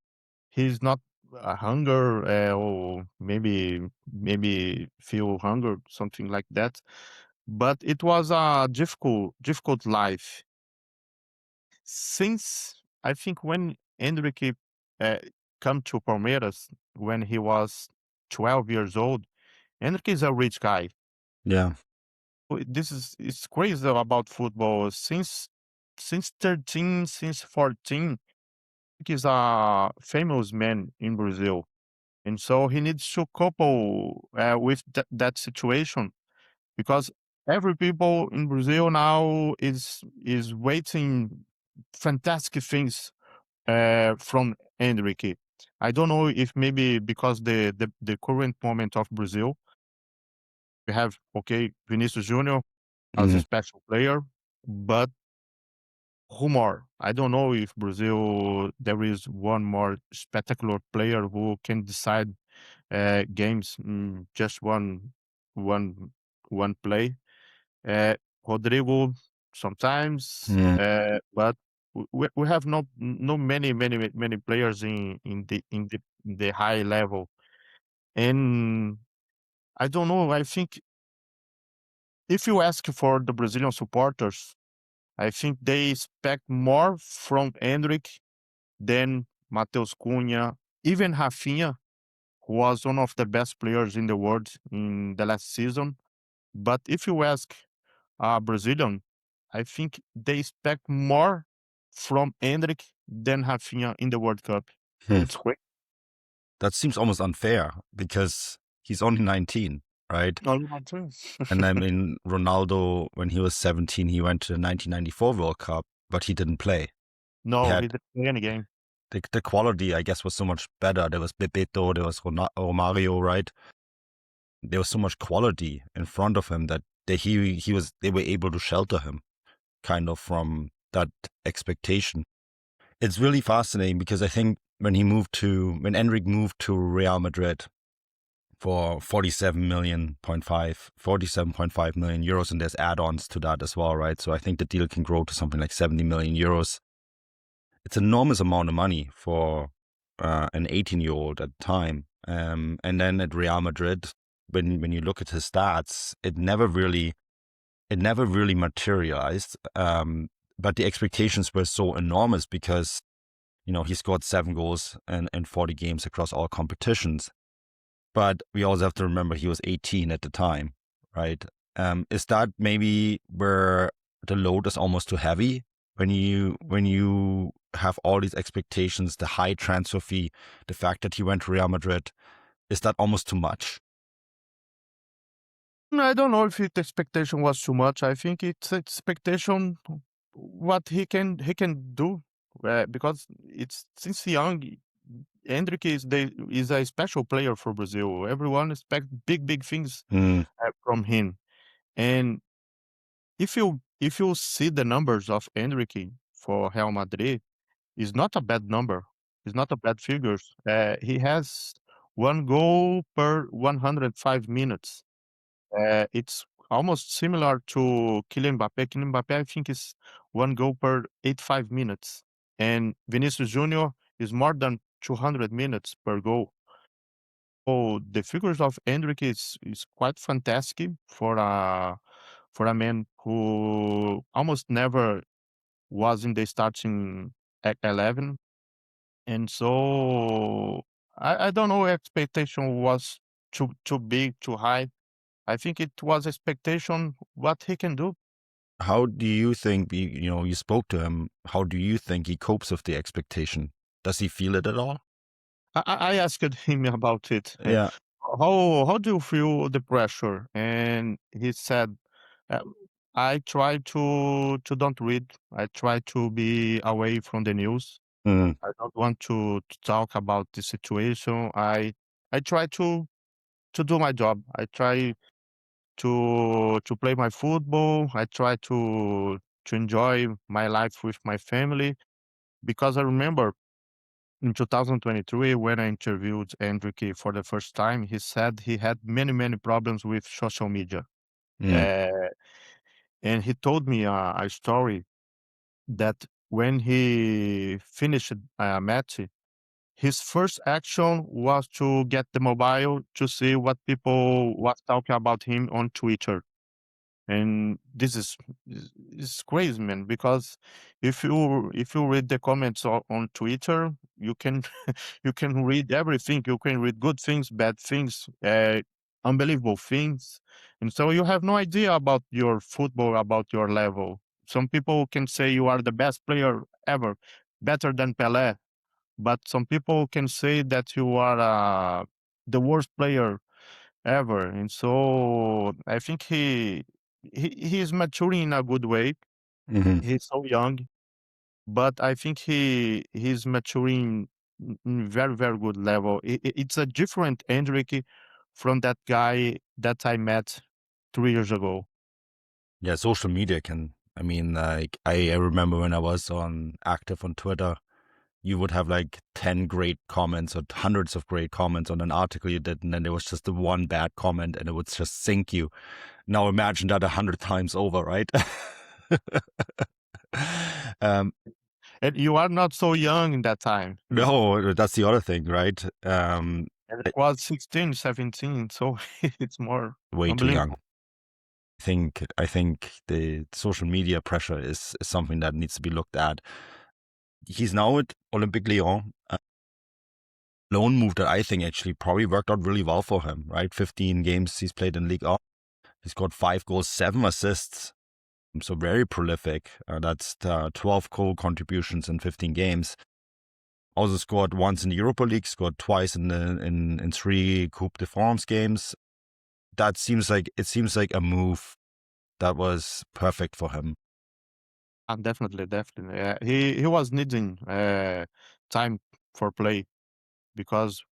He's not hunger or maybe feel hunger, something like that. But it was a difficult life. Since I think when Endrick uh, come to Palmeiras when he was 12 years old, Endrick is a rich guy. Yeah. It's crazy about football. Since 13, since 14, he is a famous man in Brazil. And so he needs to couple with that situation, because every people in Brazil now is waiting fantastic things from Endrick. I don't know if maybe because the current moment of Brazil, we have Vinicius Junior as a special player, but who more? I don't know if Brazil there is one more spectacular player who can decide games just one play. Rodrigo sometimes, but we have no many players in the high level, and I don't know. I think if you ask for the Brazilian supporters, I think they expect more from Endrick than Matheus Cunha, even Rafinha, who was one of the best players in the world in the last season. But if you ask a Brazilian, I think they expect more from Endrick than Rafinha in the World Cup. It's great. That seems almost unfair because he's only 19, right? Only one thing. And I mean, Ronaldo, when he was 17, he went to the 1994 World Cup, but he didn't play. No, he didn't play any game. The quality, I guess, was so much better. There was Bebeto, there was Romario, right? There was so much quality in front of him that they were able to shelter him kind of from that expectation. It's really fascinating because I think when Endrick moved to Real Madrid for 47.5 million euros, and there's add-ons to that as well, right? So I think the deal can grow to something like 70 million euros. It's an enormous amount of money for an 18-year-old at the time. And then at Real Madrid, when you look at his stats, it never really materialized. But the expectations were so enormous because he scored 7 goals in 40 games across all competitions. But we also have to remember he was 18 at the time, right? Is that maybe where the load is almost too heavy when you have all these expectations, the high transfer fee, the fact that he went to Real Madrid? Is that almost too much? I don't know if the expectation was too much. I think it's expectation what he can do because it's since young. Endrick is a special player for Brazil. Everyone expects big things from him. And if you see the numbers of Endrick for Real Madrid, it's not a bad number. It's not a bad figures. He has 1 goal per 105 minutes. It's almost similar to Kylian Mbappé. Kylian Mbappé, I think, is 1 goal per 85 minutes. And Vinicius Junior is more than 200 minutes per goal. Oh, the figures of Endrick is quite fantastic for a man who almost never was in the starting 11. And so I don't know, expectation was too big, too high. I think it was expectation what he can do. How do you think, you spoke to him, how do you think he copes with the expectation? Does he feel it at all? I asked him about it. Yeah. How do you feel the pressure? And he said, uh, I try to don't read. I try to be away from the news. Mm. I don't want to talk about the situation. I try to do my job. I try to play my football. I try to enjoy my life with my family because I remember in 2023 when I interviewed Endrick for the first time, he said he had many problems with social media. Mm. Uh, and he told me a story that when he finished a match, his first action was to get the mobile to see what people was talking about him on Twitter. And this is crazy, man, because if you read the comments on Twitter, you can you can read everything. You can read good things, bad things, unbelievable things, and so you have no idea about your football, about your level. Some people can say you are the best player ever, better than Pelé, but some people can say that you are the worst player ever. And so I think he's maturing in a good way. Hmm. He's so young, but I think he's maturing in very good level. It's a different Endrick from that guy that I met 3 years ago. Yeah, social media like I remember when I was active on Twitter, you would have like 10 great comments or hundreds of great comments on an article you did, and then there was just the one bad comment and it would just sink you. Now imagine that 100 times over, right? um, And you are not so young in that time. no, that's the other thing, right? And it was 16, 17, so it's more Way too young. unbelievable. I think the social media pressure is something that needs to be looked at. He's now at Olympique Lyon. Loan move that I think actually probably worked out really well for him, right? 15 games he's played in Ligue 1. He's got 5 goals, 7 assists. So very prolific. That's 12 goal contributions in 15 games. Also scored once in the Europa League, scored twice in 3 Coupe de France games. It seems like a move that was perfect for him. Definitely. He was needing time for play because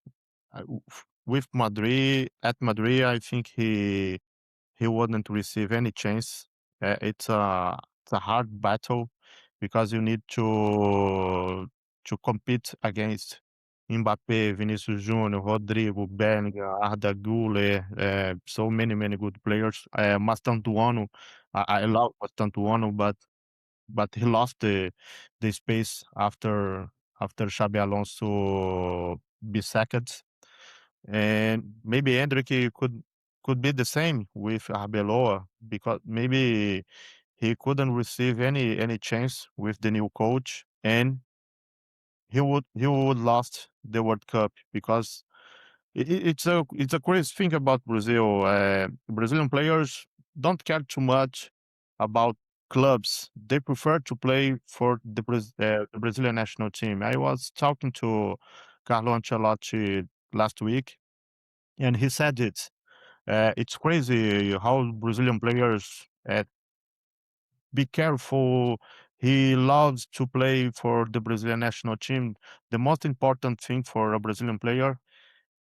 with Madrid at Madrid, I think he wouldn't receive any chance. It's a hard battle because you need to compete against Mbappé, Vinicius Junior, Rodrigo, Bellingham, Arda Güler, so many good players. Mastantuono, I love Mastantuono, but he lost the space after Xabi Alonso be sacked. And maybe Endrick could be the same with Arbeloa because maybe he couldn't receive any chance with the new coach, and he would lost the World Cup, because it's a crazy thing about Brazil. Brazilian players don't care too much about clubs. They prefer to play for the Brazilian national team. I was talking to Carlo Ancelotti last week, and he said it. It's crazy how Brazilian players be careful. He loves to play for the Brazilian national team. The most important thing for a Brazilian player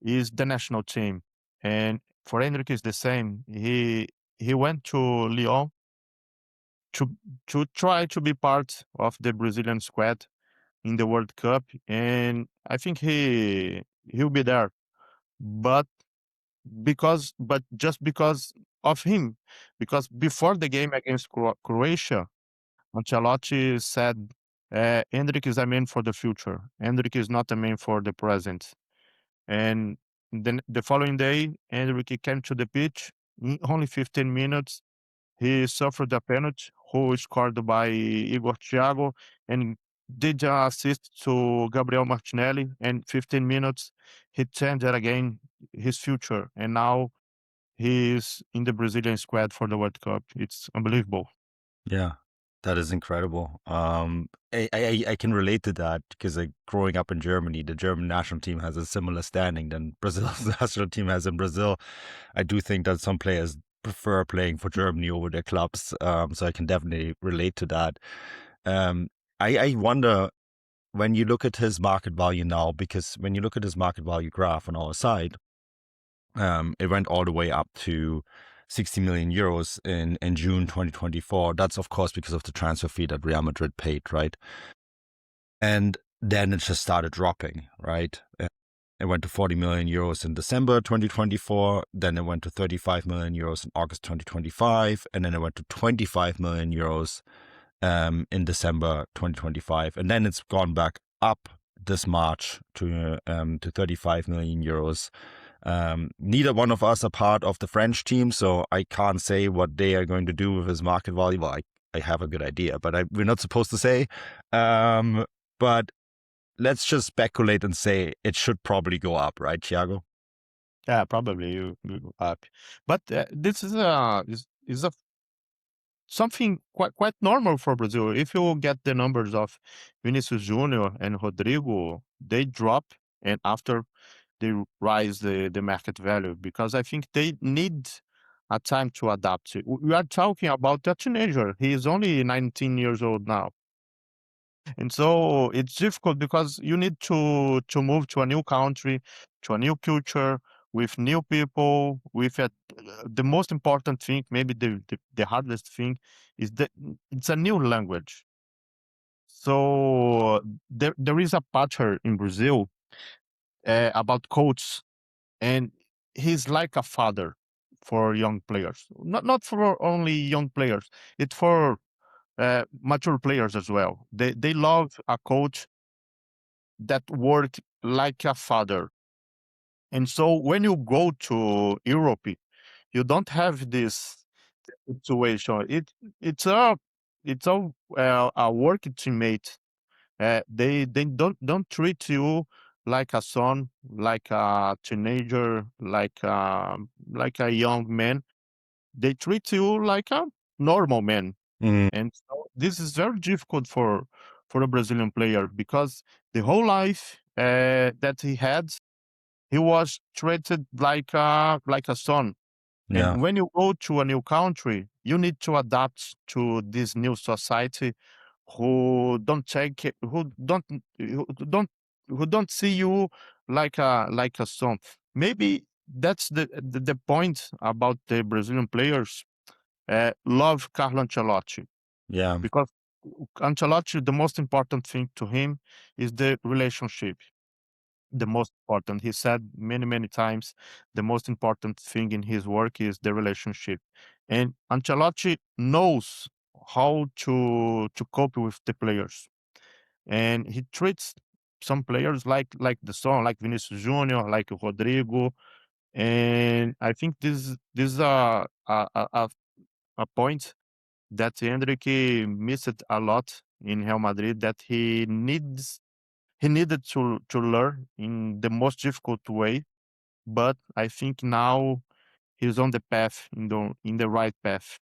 is the national team. And for Endrick is the same. He went to Lyon to try to be part of the Brazilian squad in the World Cup, and I think he'll be there. But just because of him, because before the game against Croatia, Ancelotti said, Endrick is a man for the future. Endrick is not a man for the present. And then the following day, Endrick came to the pitch. In only 15 minutes, he suffered a penalty, who scored by Igor Thiago, and did an assist to Gabriel Martinelli. And 15 minutes, he changed again his future. And now he's in the Brazilian squad for the World Cup. It's unbelievable. Yeah, that is incredible. I can relate to that because, like, growing up in Germany, the German national team has a similar standing than Brazil's national team has in Brazil. I do think that some players prefer playing for Germany over their clubs, so I can definitely relate to that. I wonder, when you look at his market value now, because when you look at his market value graph on our side, it went all the way up to 60 million euros in June 2024. That's, of course, because of the transfer fee that Real Madrid paid, right? And then it just started dropping, right? It went to 40 million euros in December 2024. Then it went to 35 million euros in August 2025. And then it went to 25 million euros in December 2025. And then it's gone back up this March to 35 million euros. Neither one of us are part of the French team, so I can't say what they are going to do with his market value. Well, I have a good idea, but we're not supposed to say. But let's just speculate and say it should probably go up, right, Thiago? Yeah, probably you up. But this is a something quite normal for Brazil. If you get the numbers of Vinicius Junior and Rodrigo, they drop, and after they rise the market value, because I think they need a time to adapt. We are talking about a teenager. He is only 19 years old now. And so it's difficult because you need to move to a new country, to a new culture, with new people, with the most important thing, maybe the hardest thing, is that it's a new language. So there is a pattern in Brazil about coach, and he's like a father for young players. Not for only young players, it's for mature players as well. They love a coach that work like a father. And so when you go to Europe, you don't have this situation. It's a work teammate. They don't treat you like a son, like a teenager, like a young man. They treat you like a normal man. And so this is very difficult for a Brazilian player, because the whole life that he had, he was treated like a son. Yeah. And when you go to a new country, you need to adapt to this new society, who don't take it, who don't see you like a son. Maybe that's the point about the Brazilian players love Carlo Ancelotti, Yeah. because Ancelotti, the most important thing to him is the relationship. The most important, he said many times, the most important thing in his work is the relationship. And Ancelotti knows how to cope with the players, and he treats some players like the son, like Vinicius Junior, like Rodrigo. And I think this is a point that Endrick missed a lot in Real Madrid, that he needs he needed to learn in the most difficult way, but I think now he's on the path, in the right path.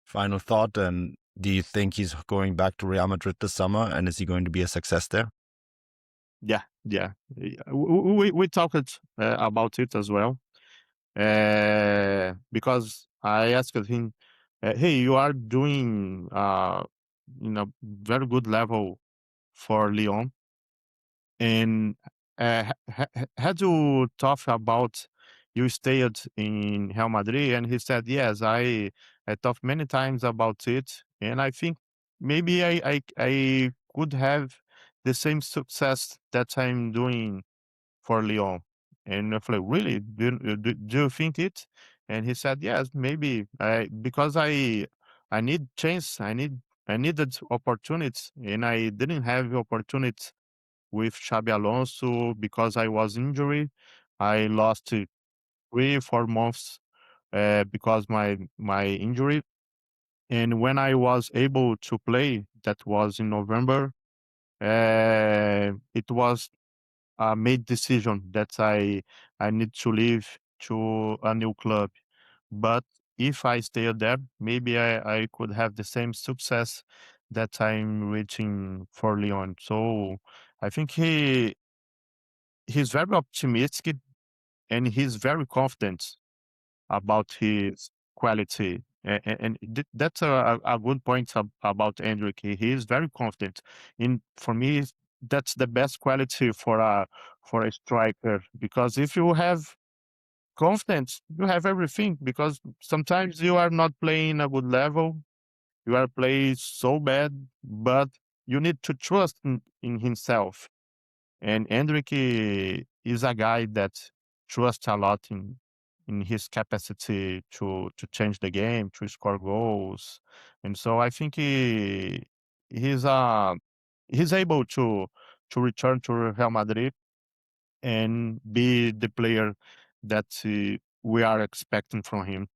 Final thought, and do you think he's going back to Real Madrid this summer, and is he going to be a success there? Yeah. We talked about it as well, because I asked him, "Hey, you are doing in a very good level for Lyon, and had you talked about you stayed in Real Madrid?" And he said, "Yes, I talked many times about it, and I think maybe I could have the same success that I'm doing for Lyon." And I was like, "Really? Do you think it?" And he said, "Yes, maybe because I need chance. I needed opportunities, and I didn't have opportunities with Xabi Alonso because I was injured. I lost 3-4 months because my injury. And when I was able to play, that was in November, it was a made decision that I need to leave to a new club. But if I stay there, maybe I could have the same success that I'm reaching for Lyon. So I think he's very optimistic, and he's very confident about his quality. That's a good point about Endrick. He is very confident. For me, that's the best quality for a striker, because if you have confidence, you have everything. Because sometimes you are not playing a good level, you are playing so bad, but you need to trust in himself. And Endrick is a guy that trusts a lot in his capacity to change the game, to score goals. And so I think he's able to return to Real Madrid and be the player that we are expecting from him.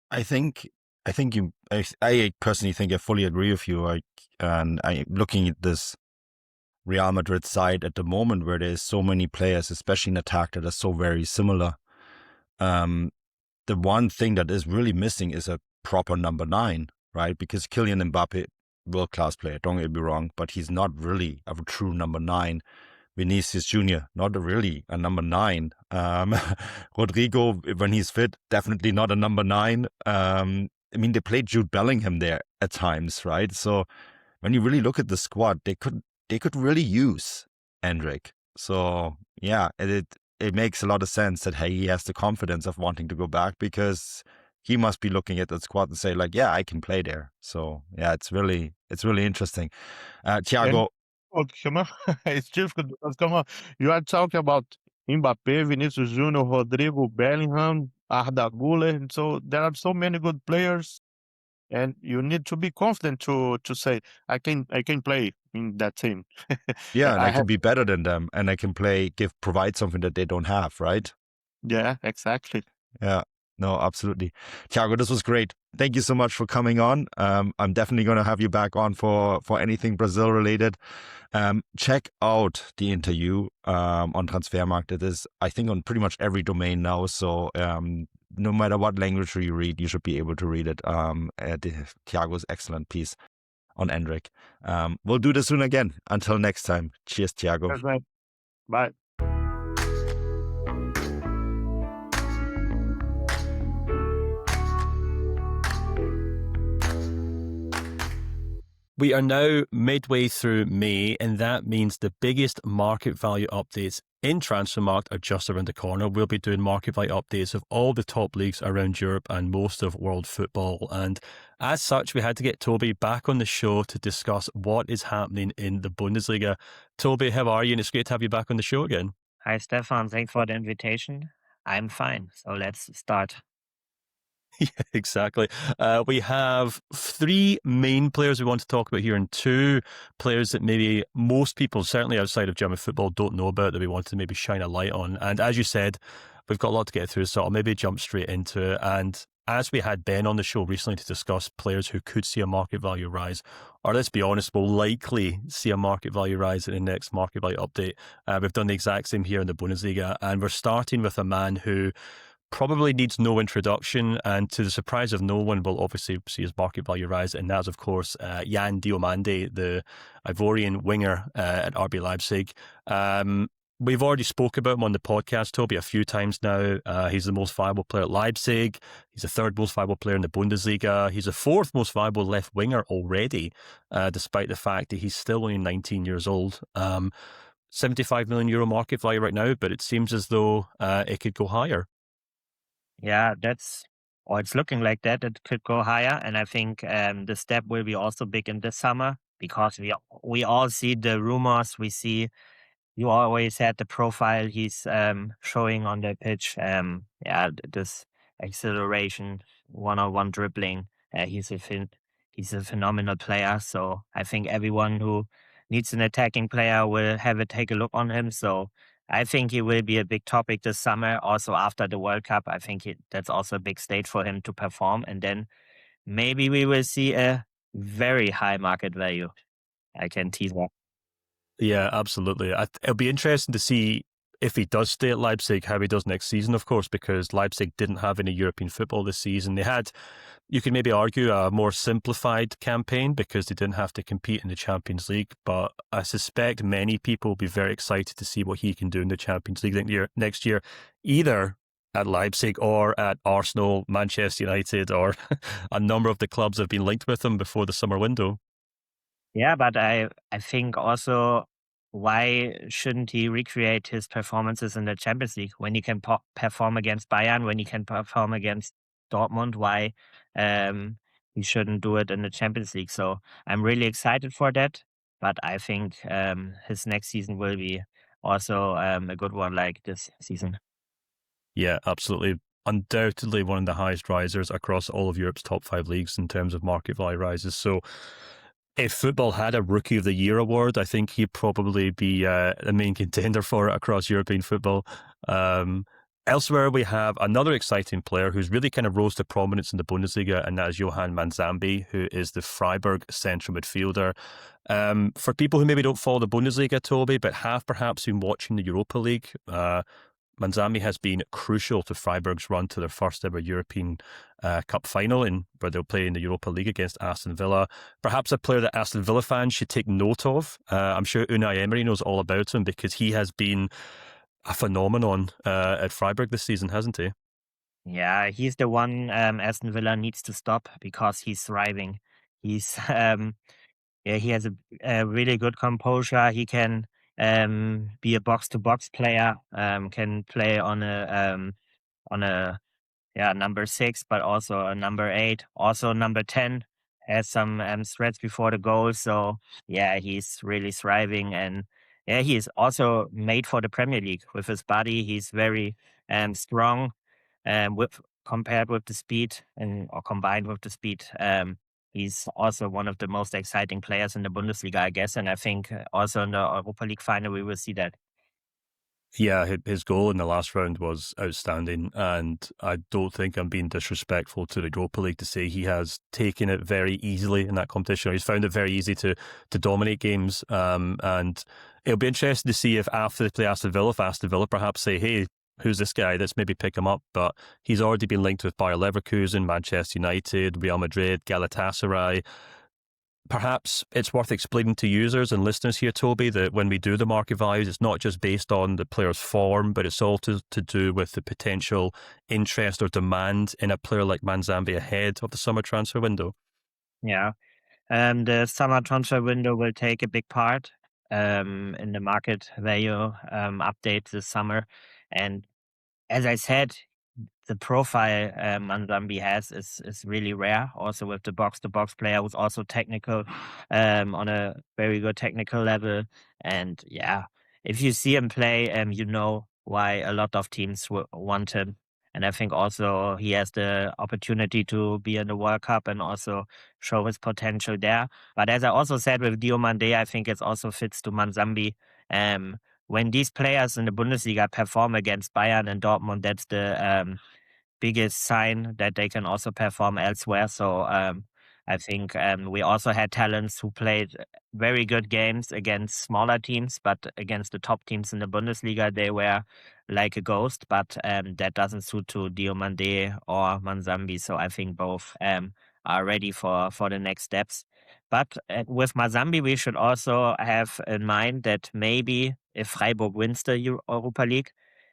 I think I personally think I fully agree with you. And I looking at this Real Madrid side at the moment, where there's so many players, especially in attack, that are so very similar. The one thing that is really missing is a proper number 9, right? Because Kylian Mbappe, world-class player, don't get me wrong, but he's not really a true number 9. Vinicius Jr., not really a number 9. Rodrigo, when he's fit, definitely not a number 9. I mean, they played Jude Bellingham there at times, right? So when you really look at the squad, they could really use Endrick. So yeah, it makes a lot of sense that he has the confidence of wanting to go back, because he must be looking at the squad and say, like, yeah, I can play there. So yeah, it's really interesting. Thiago. Come on. It's difficult because, come on, you are talking about Mbappe, Vinicius Junior, Rodrigo, Bellingham, Arda Güler. So there are so many good players, and you need to be confident to say, I can play in that team. Yeah, and I can have be better than them, and I can provide something that they don't have, right? Yeah, exactly. Yeah, no, absolutely. Thiago, this was great. Thank you so much for coming on. I'm definitely going to have you back on for anything Brazil related. Check out the interview on Transfermarkt. It is, I think, on pretty much every domain now. So no matter what language you read, you should be able to read it. Thiago's excellent piece on Endrick. We'll do this soon again. Until next time. Cheers, Thiago. Yes, man. Bye. We are now midway through May, and that means the biggest market value updates in Transfermarkt are just around the corner. We'll be doing market value updates of all the top leagues around Europe and most of world football. And as such, we had to get Toby back on the show to discuss what is happening in the Bundesliga. Toby, how are you? And it's great to have you back on the show again. Hi, Stefan. Thanks for the invitation. I'm fine. So let's start. Yeah, exactly. We have 3 main players we want to talk about here, and 2 players that maybe most people, certainly outside of German football, don't know about, that we want to maybe shine a light on. And as you said, we've got a lot to get through, so I'll maybe jump straight into it. And as we had Ben on the show recently to discuss players who could see a market value rise, or let's be honest, will likely see a market value rise in the next market value update. We've done the exact same here in the Bundesliga, and we're starting with a man who probably needs no introduction, and to the surprise of no one, will obviously see his market value rise, and that's, of course, Jan Diomande, the Ivorian winger at RB Leipzig. We've already spoke about him on the podcast, Toby, a few times now. He's the most valuable player at Leipzig. He's the third most valuable player in the Bundesliga. He's the fourth most valuable left winger already, despite the fact that he's still only 19 years old. 75 million euro market value right now, but it seems as though it could go higher. Yeah, it's looking like that. It could go higher. And I think the step will be also big in this summer, because we all see the rumors. We see you always had the profile he's showing on the pitch. This acceleration, one-on-one dribbling. He's a phenomenal player. So I think everyone who needs an attacking player will have a take a look on him. So I think he will be a big topic this summer. Also after the World Cup, I think that's also a big stage for him to perform. And then maybe we will see a very high market value. I can tease that. Yeah, absolutely. It'll be interesting to see if he does stay at Leipzig, how he does next season, of course, because Leipzig didn't have any European football this season. They had, you could maybe argue, a more simplified campaign because they didn't have to compete in the Champions League. But I suspect many people will be very excited to see what he can do in the Champions League next year, either at Leipzig or at Arsenal, Manchester United, or a number of the clubs have been linked with him before the summer window. Yeah, but I think also, why shouldn't he recreate his performances in the Champions League when he can perform against Bayern, when he can perform against Dortmund? Why he shouldn't do it in the Champions League? So I'm really excited for that. But I think his next season will be also a good one like this season. Yeah, absolutely. Undoubtedly one of the highest risers across all of Europe's top 5 leagues in terms of market value rises. So if football had a Rookie of the Year award, I think he'd probably be the main contender for it across European football. Elsewhere, we have another exciting player who's really kind of rose to prominence in the Bundesliga, and that is Johan Manzambi, who is the Freiburg central midfielder. For people who maybe don't follow the Bundesliga, Toby, but have perhaps been watching the Europa League, Manzambi has been crucial to Freiburg's run to their first ever European Cup final, where they'll play in the Europa League against Aston Villa. Perhaps a player that Aston Villa fans should take note of. I'm sure Unai Emery knows all about him because he has been a phenomenon at Freiburg this season, hasn't he? Yeah, he's the one Aston Villa needs to stop because he's thriving. He's he has a really good composure. He can be a box-to-box player. Can play on a number 6, but also a number 8, also number 10. Has some threats before the goal. So yeah, he's really thriving, and yeah, he is also made for the Premier League with his body. He's very strong, compared with the speed or combined with the speed. He's also one of the most exciting players in the Bundesliga, I guess. And I think also in the Europa League final, we will see that. Yeah, his goal in the last round was outstanding, and I don't think I'm being disrespectful to the Europa League to say he has taken it very easily in that competition. He's found it very easy to dominate games, and it'll be interesting to see if after they play Aston Villa, if Aston Villa perhaps say, hey, who's this guy? Let's maybe pick him up. But he's already been linked with Bayer Leverkusen, Manchester United, Real Madrid, Galatasaray. Perhaps it's worth explaining to users and listeners here, Toby, that when we do the market values, it's not just based on the player's form, but it's also to do with the potential interest or demand in a player like Manzambi ahead of the summer transfer window. Yeah, the summer transfer window will take a big part in the market value update this summer. And as I said, the profile Manzambi has is really rare. Also with the box-to-box player who's also technical, on a very good technical level. And yeah, if you see him play, you know why a lot of teams want him. And I think also he has the opportunity to be in the World Cup and also show his potential there. But as I also said with Diomande, I think it also fits to Manzambi. When these players in the Bundesliga perform against Bayern and Dortmund, that's biggest sign that they can also perform elsewhere. So I think we also had talents who played very good games against smaller teams, but against the top teams in the Bundesliga, they were like a ghost. But that doesn't suit to Diomande or Manzambi. So I think both are ready for the next steps. But with Manzambi, we should also have in mind that maybe if Freiburg wins the Europa League,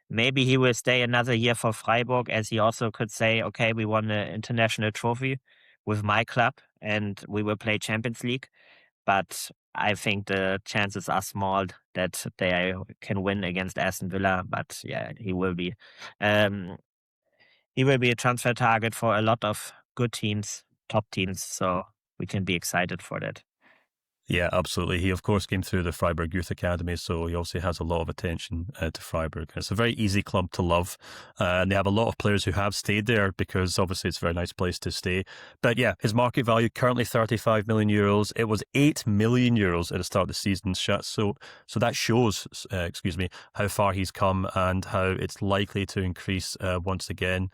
maybe he will stay another year for Freiburg, as he also could say, okay, we won the international trophy with my club and we will play Champions League. But I think the chances are small that they can win against Aston Villa. But yeah, he will be a transfer target for a lot of good teams, top teams. So we can be excited for that. Yeah, absolutely. He, of course, came through the Freiburg Youth Academy, so he obviously has a lot of attention to Freiburg. It's a very easy club to love, and they have a lot of players who have stayed there because obviously it's a very nice place to stay. But yeah, his market value currently 35 million euros. It was 8 million euros at the start of the season. So that shows, how far he's come and how it's likely to increase once again.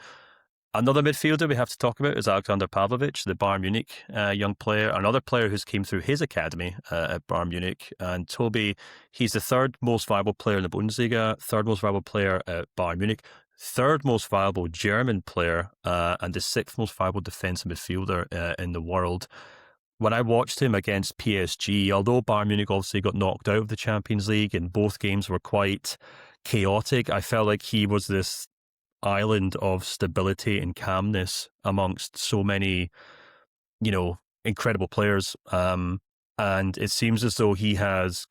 Another midfielder we have to talk about is Alexander Pavlovic, the Bayern Munich young player, another player who's came through his academy at Bayern Munich. And Toby, he's the third most valuable player in the Bundesliga, third most valuable player at Bayern Munich, third most valuable German player, and the sixth most valuable defensive midfielder in the world. When I watched him against PSG, although Bayern Munich obviously got knocked out of the Champions League and both games were quite chaotic, I felt like he was this island of stability and calmness amongst so many, incredible players. And it seems as though he has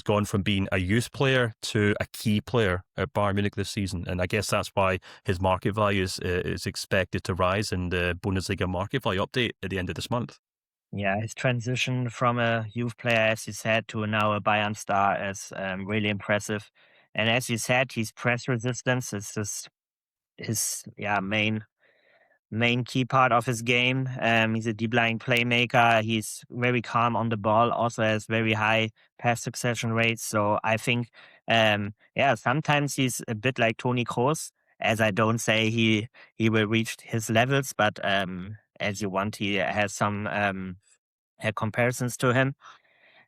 gone from being a youth player to a key player at Bayern Munich this season. And I guess that's why his market value is expected to rise in the Bundesliga market value update at the end of this month. Yeah, his transition from a youth player, as you said, to now a Bayern star is really impressive. And as you said, his press resistance is his main key part of his game. He's a deep lying playmaker. He's very calm on the ball, also has very high pass succession rates. So I think, sometimes he's a bit like Toni Kroos, as I don't say he will reach his levels, but as you want, he has some comparisons to him.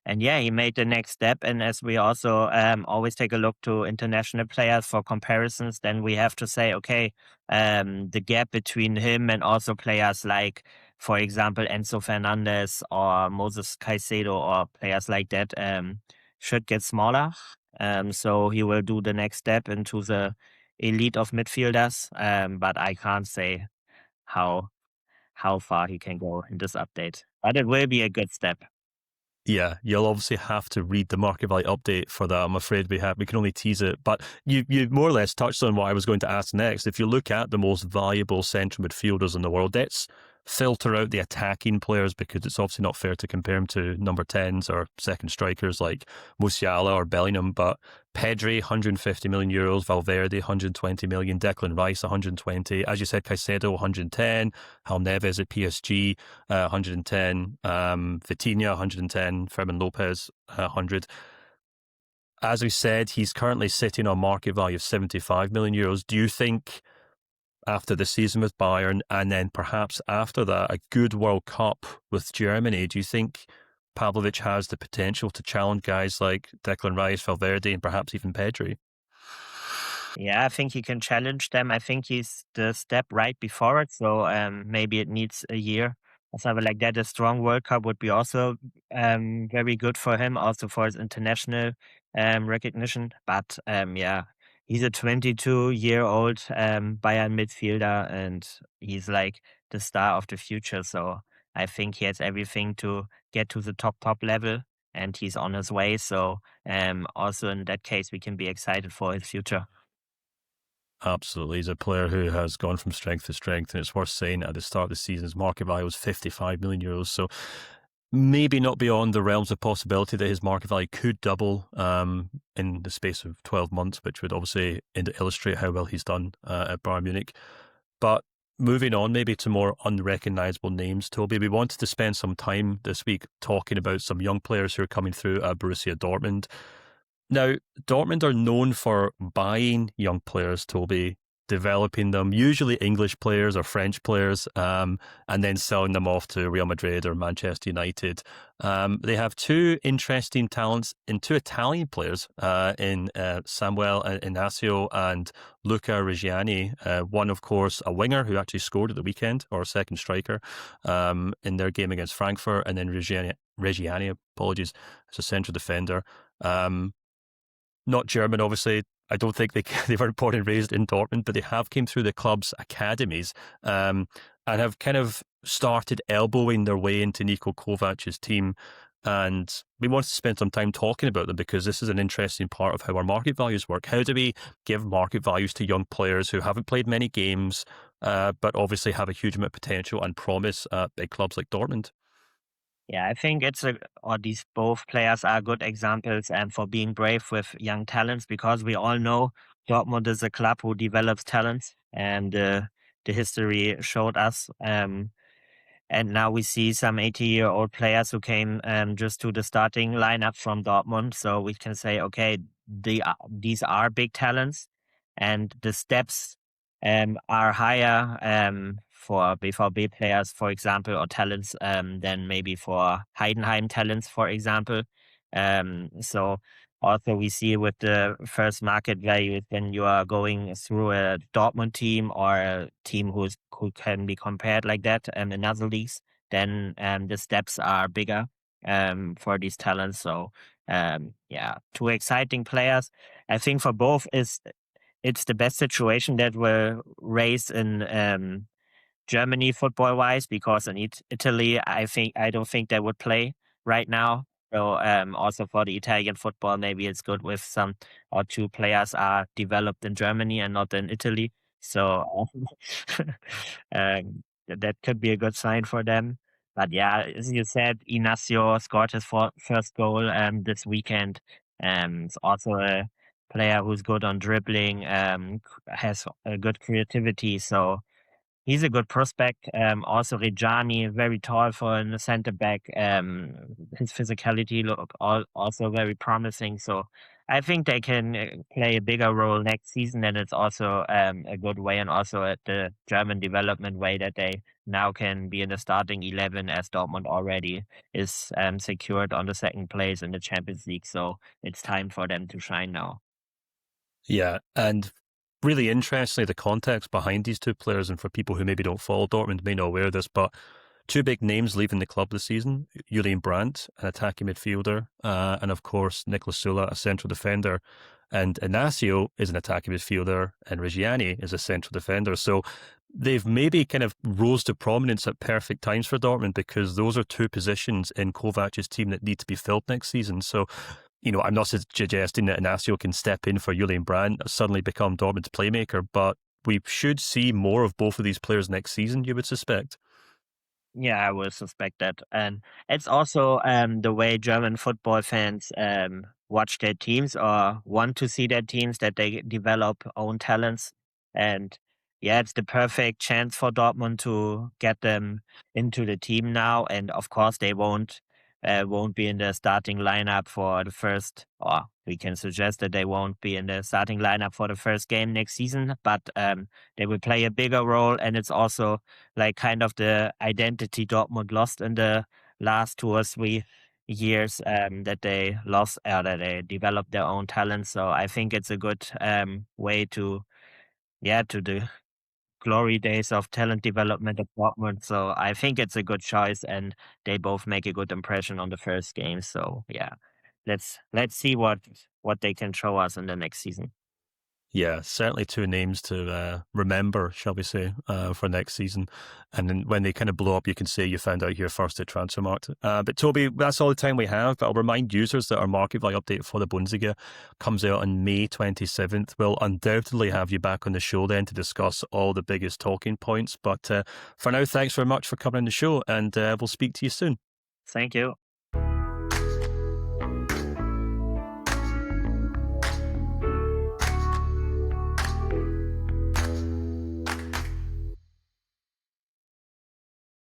And yeah, he made the next step. And as we also always take a look to international players for comparisons, then we have to say, okay, the gap between him and also players like, for example, Enzo Fernandez or Moses Caicedo or players like that should get smaller. So he will do the next step into the elite of midfielders. But I can't say how far he can go in this update. But it will be a good step. Yeah, you'll obviously have to read the market value update for that. I'm afraid we can only tease it. But you more or less touched on what I was going to ask next. If you look at the most valuable central midfielders in the world, let's filter out the attacking players because it's obviously not fair to compare them to number 10s or second strikers like Musiala or Bellingham. But Pedri, 150 million euros, Valverde, 120 million, Declan Rice, 120. As you said, Caicedo, 110, Hal Neves at PSG, 110, Vitinha, 110, Fermin Lopez, 100. As we said, he's currently sitting on market value of 75 million euros. Do you think after the season with Bayern and then perhaps after that, a good World Cup with Germany, do you think Pavlovic has the potential to challenge guys like Declan Rice, Valverde, and perhaps even Pedri? Yeah, I think he can challenge them. I think he's the step right before it, so maybe it needs a year or something like that. A strong World Cup would be also very good for him, also for his international recognition. But he's a 22-year-old Bayern midfielder, and he's like the star of the future. So I think he has everything to get to the top level, and he's on his way. So also in that case, we can be excited for his future. Absolutely. He's a player who has gone from strength to strength, and it's worth saying at the start of the season, his market value was 55 million euros. So maybe not beyond the realms of possibility that his market value could double in the space of 12 months, which would obviously illustrate how well he's done at Bayern Munich. But moving on maybe to more unrecognisable names, Toby, we wanted to spend some time this week talking about some young players who are coming through at Borussia Dortmund. Now, Dortmund are known for buying young players, Toby, developing them, usually English players or French players, and then selling them off to Real Madrid or Manchester United. They have two interesting talents in two Italian players in Samuele Inácio and Luca Reggiani. One, of course, a winger who actually scored at the weekend, or a second striker in their game against Frankfurt, and then Reggiani, apologies, as a central defender. Not German, obviously. I don't think they weren't born and raised in Dortmund, but they have came through the club's academies and have kind of started elbowing their way into Niko Kovac's team. And we wanted to spend some time talking about them because this is an interesting part of how our market values work. How do we give market values to young players who haven't played many games, but obviously have a huge amount of potential and promise at big clubs like Dortmund? Yeah, I think these both players are good examples for being brave with young talents, because we all know Dortmund is a club who develops talents, and the history showed us. And now we see some 80-year-old players who came just to the starting lineup from Dortmund. So we can say, okay, these are big talents, and the steps are higher for BVB players, for example, or talents than maybe for Heidenheim talents, for example. So also we see with the first market value, when you are going through a Dortmund team or a team who can be compared like that in other leagues, then the steps are bigger for these talents. So two exciting players. I think for both it's the best situation that were raised in Germany football-wise, because in Italy, I don't think they would play right now. So also for the Italian football, maybe it's good if some or two players are developed in Germany and not in Italy. So that could be a good sign for them. But yeah, as you said, Inácio scored his first goal this weekend. It's also a player who's good on dribbling, has a good creativity. So he's a good prospect. Also, Reggiani, very tall for a center back. His physicality look also very promising. So I think they can play a bigger role next season, and it's also a good way, and also at the German development way, that they now can be in the starting 11, as Dortmund already is secured on the second place in the Champions League. So it's time for them to shine now. Yeah, and really interestingly, the context behind these two players, and for people who maybe don't follow Dortmund may not aware of this, but two big names leaving the club this season: Julian Brandt, an attacking midfielder, and of course Niklas Süle, a central defender. And Inácio is an attacking midfielder, and Reggiani is a central defender. So they've maybe kind of rose to prominence at perfect times for Dortmund, because those are two positions in Kovac's team that need to be filled next season. So, you know, I'm not suggesting that Inácio can step in for Julian Brandt, suddenly become Dortmund's playmaker, but we should see more of both of these players next season, you would suspect. Yeah, I would suspect that. And it's also the way German football fans watch their teams or want to see their teams, that they develop own talents. And yeah, it's the perfect chance for Dortmund to get them into the team now. And of course, they won't be in the starting lineup for the first, or we can suggest that they won't be in the starting lineup for the first game next season, but they will play a bigger role. And it's also like kind of the identity Dortmund lost in the last 2 or 3 years, that they lost, that they developed their own talent. So I think it's a good way to the glory days of talent development of Dortmund. So I think it's a good choice, and they both make a good impression on the first game. So yeah, let's see what they can show us in the next season. Yeah, certainly two names to remember, shall we say, for next season. And then when they kind of blow up, you can say you found out here first at Transfermarkt. But Toby, that's all the time we have. But I'll remind users that our market value update for the Bundesliga comes out on May 27th. We'll undoubtedly have you back on the show then to discuss all the biggest talking points. But for now, thanks very much for coming on the show, and we'll speak to you soon. Thank you.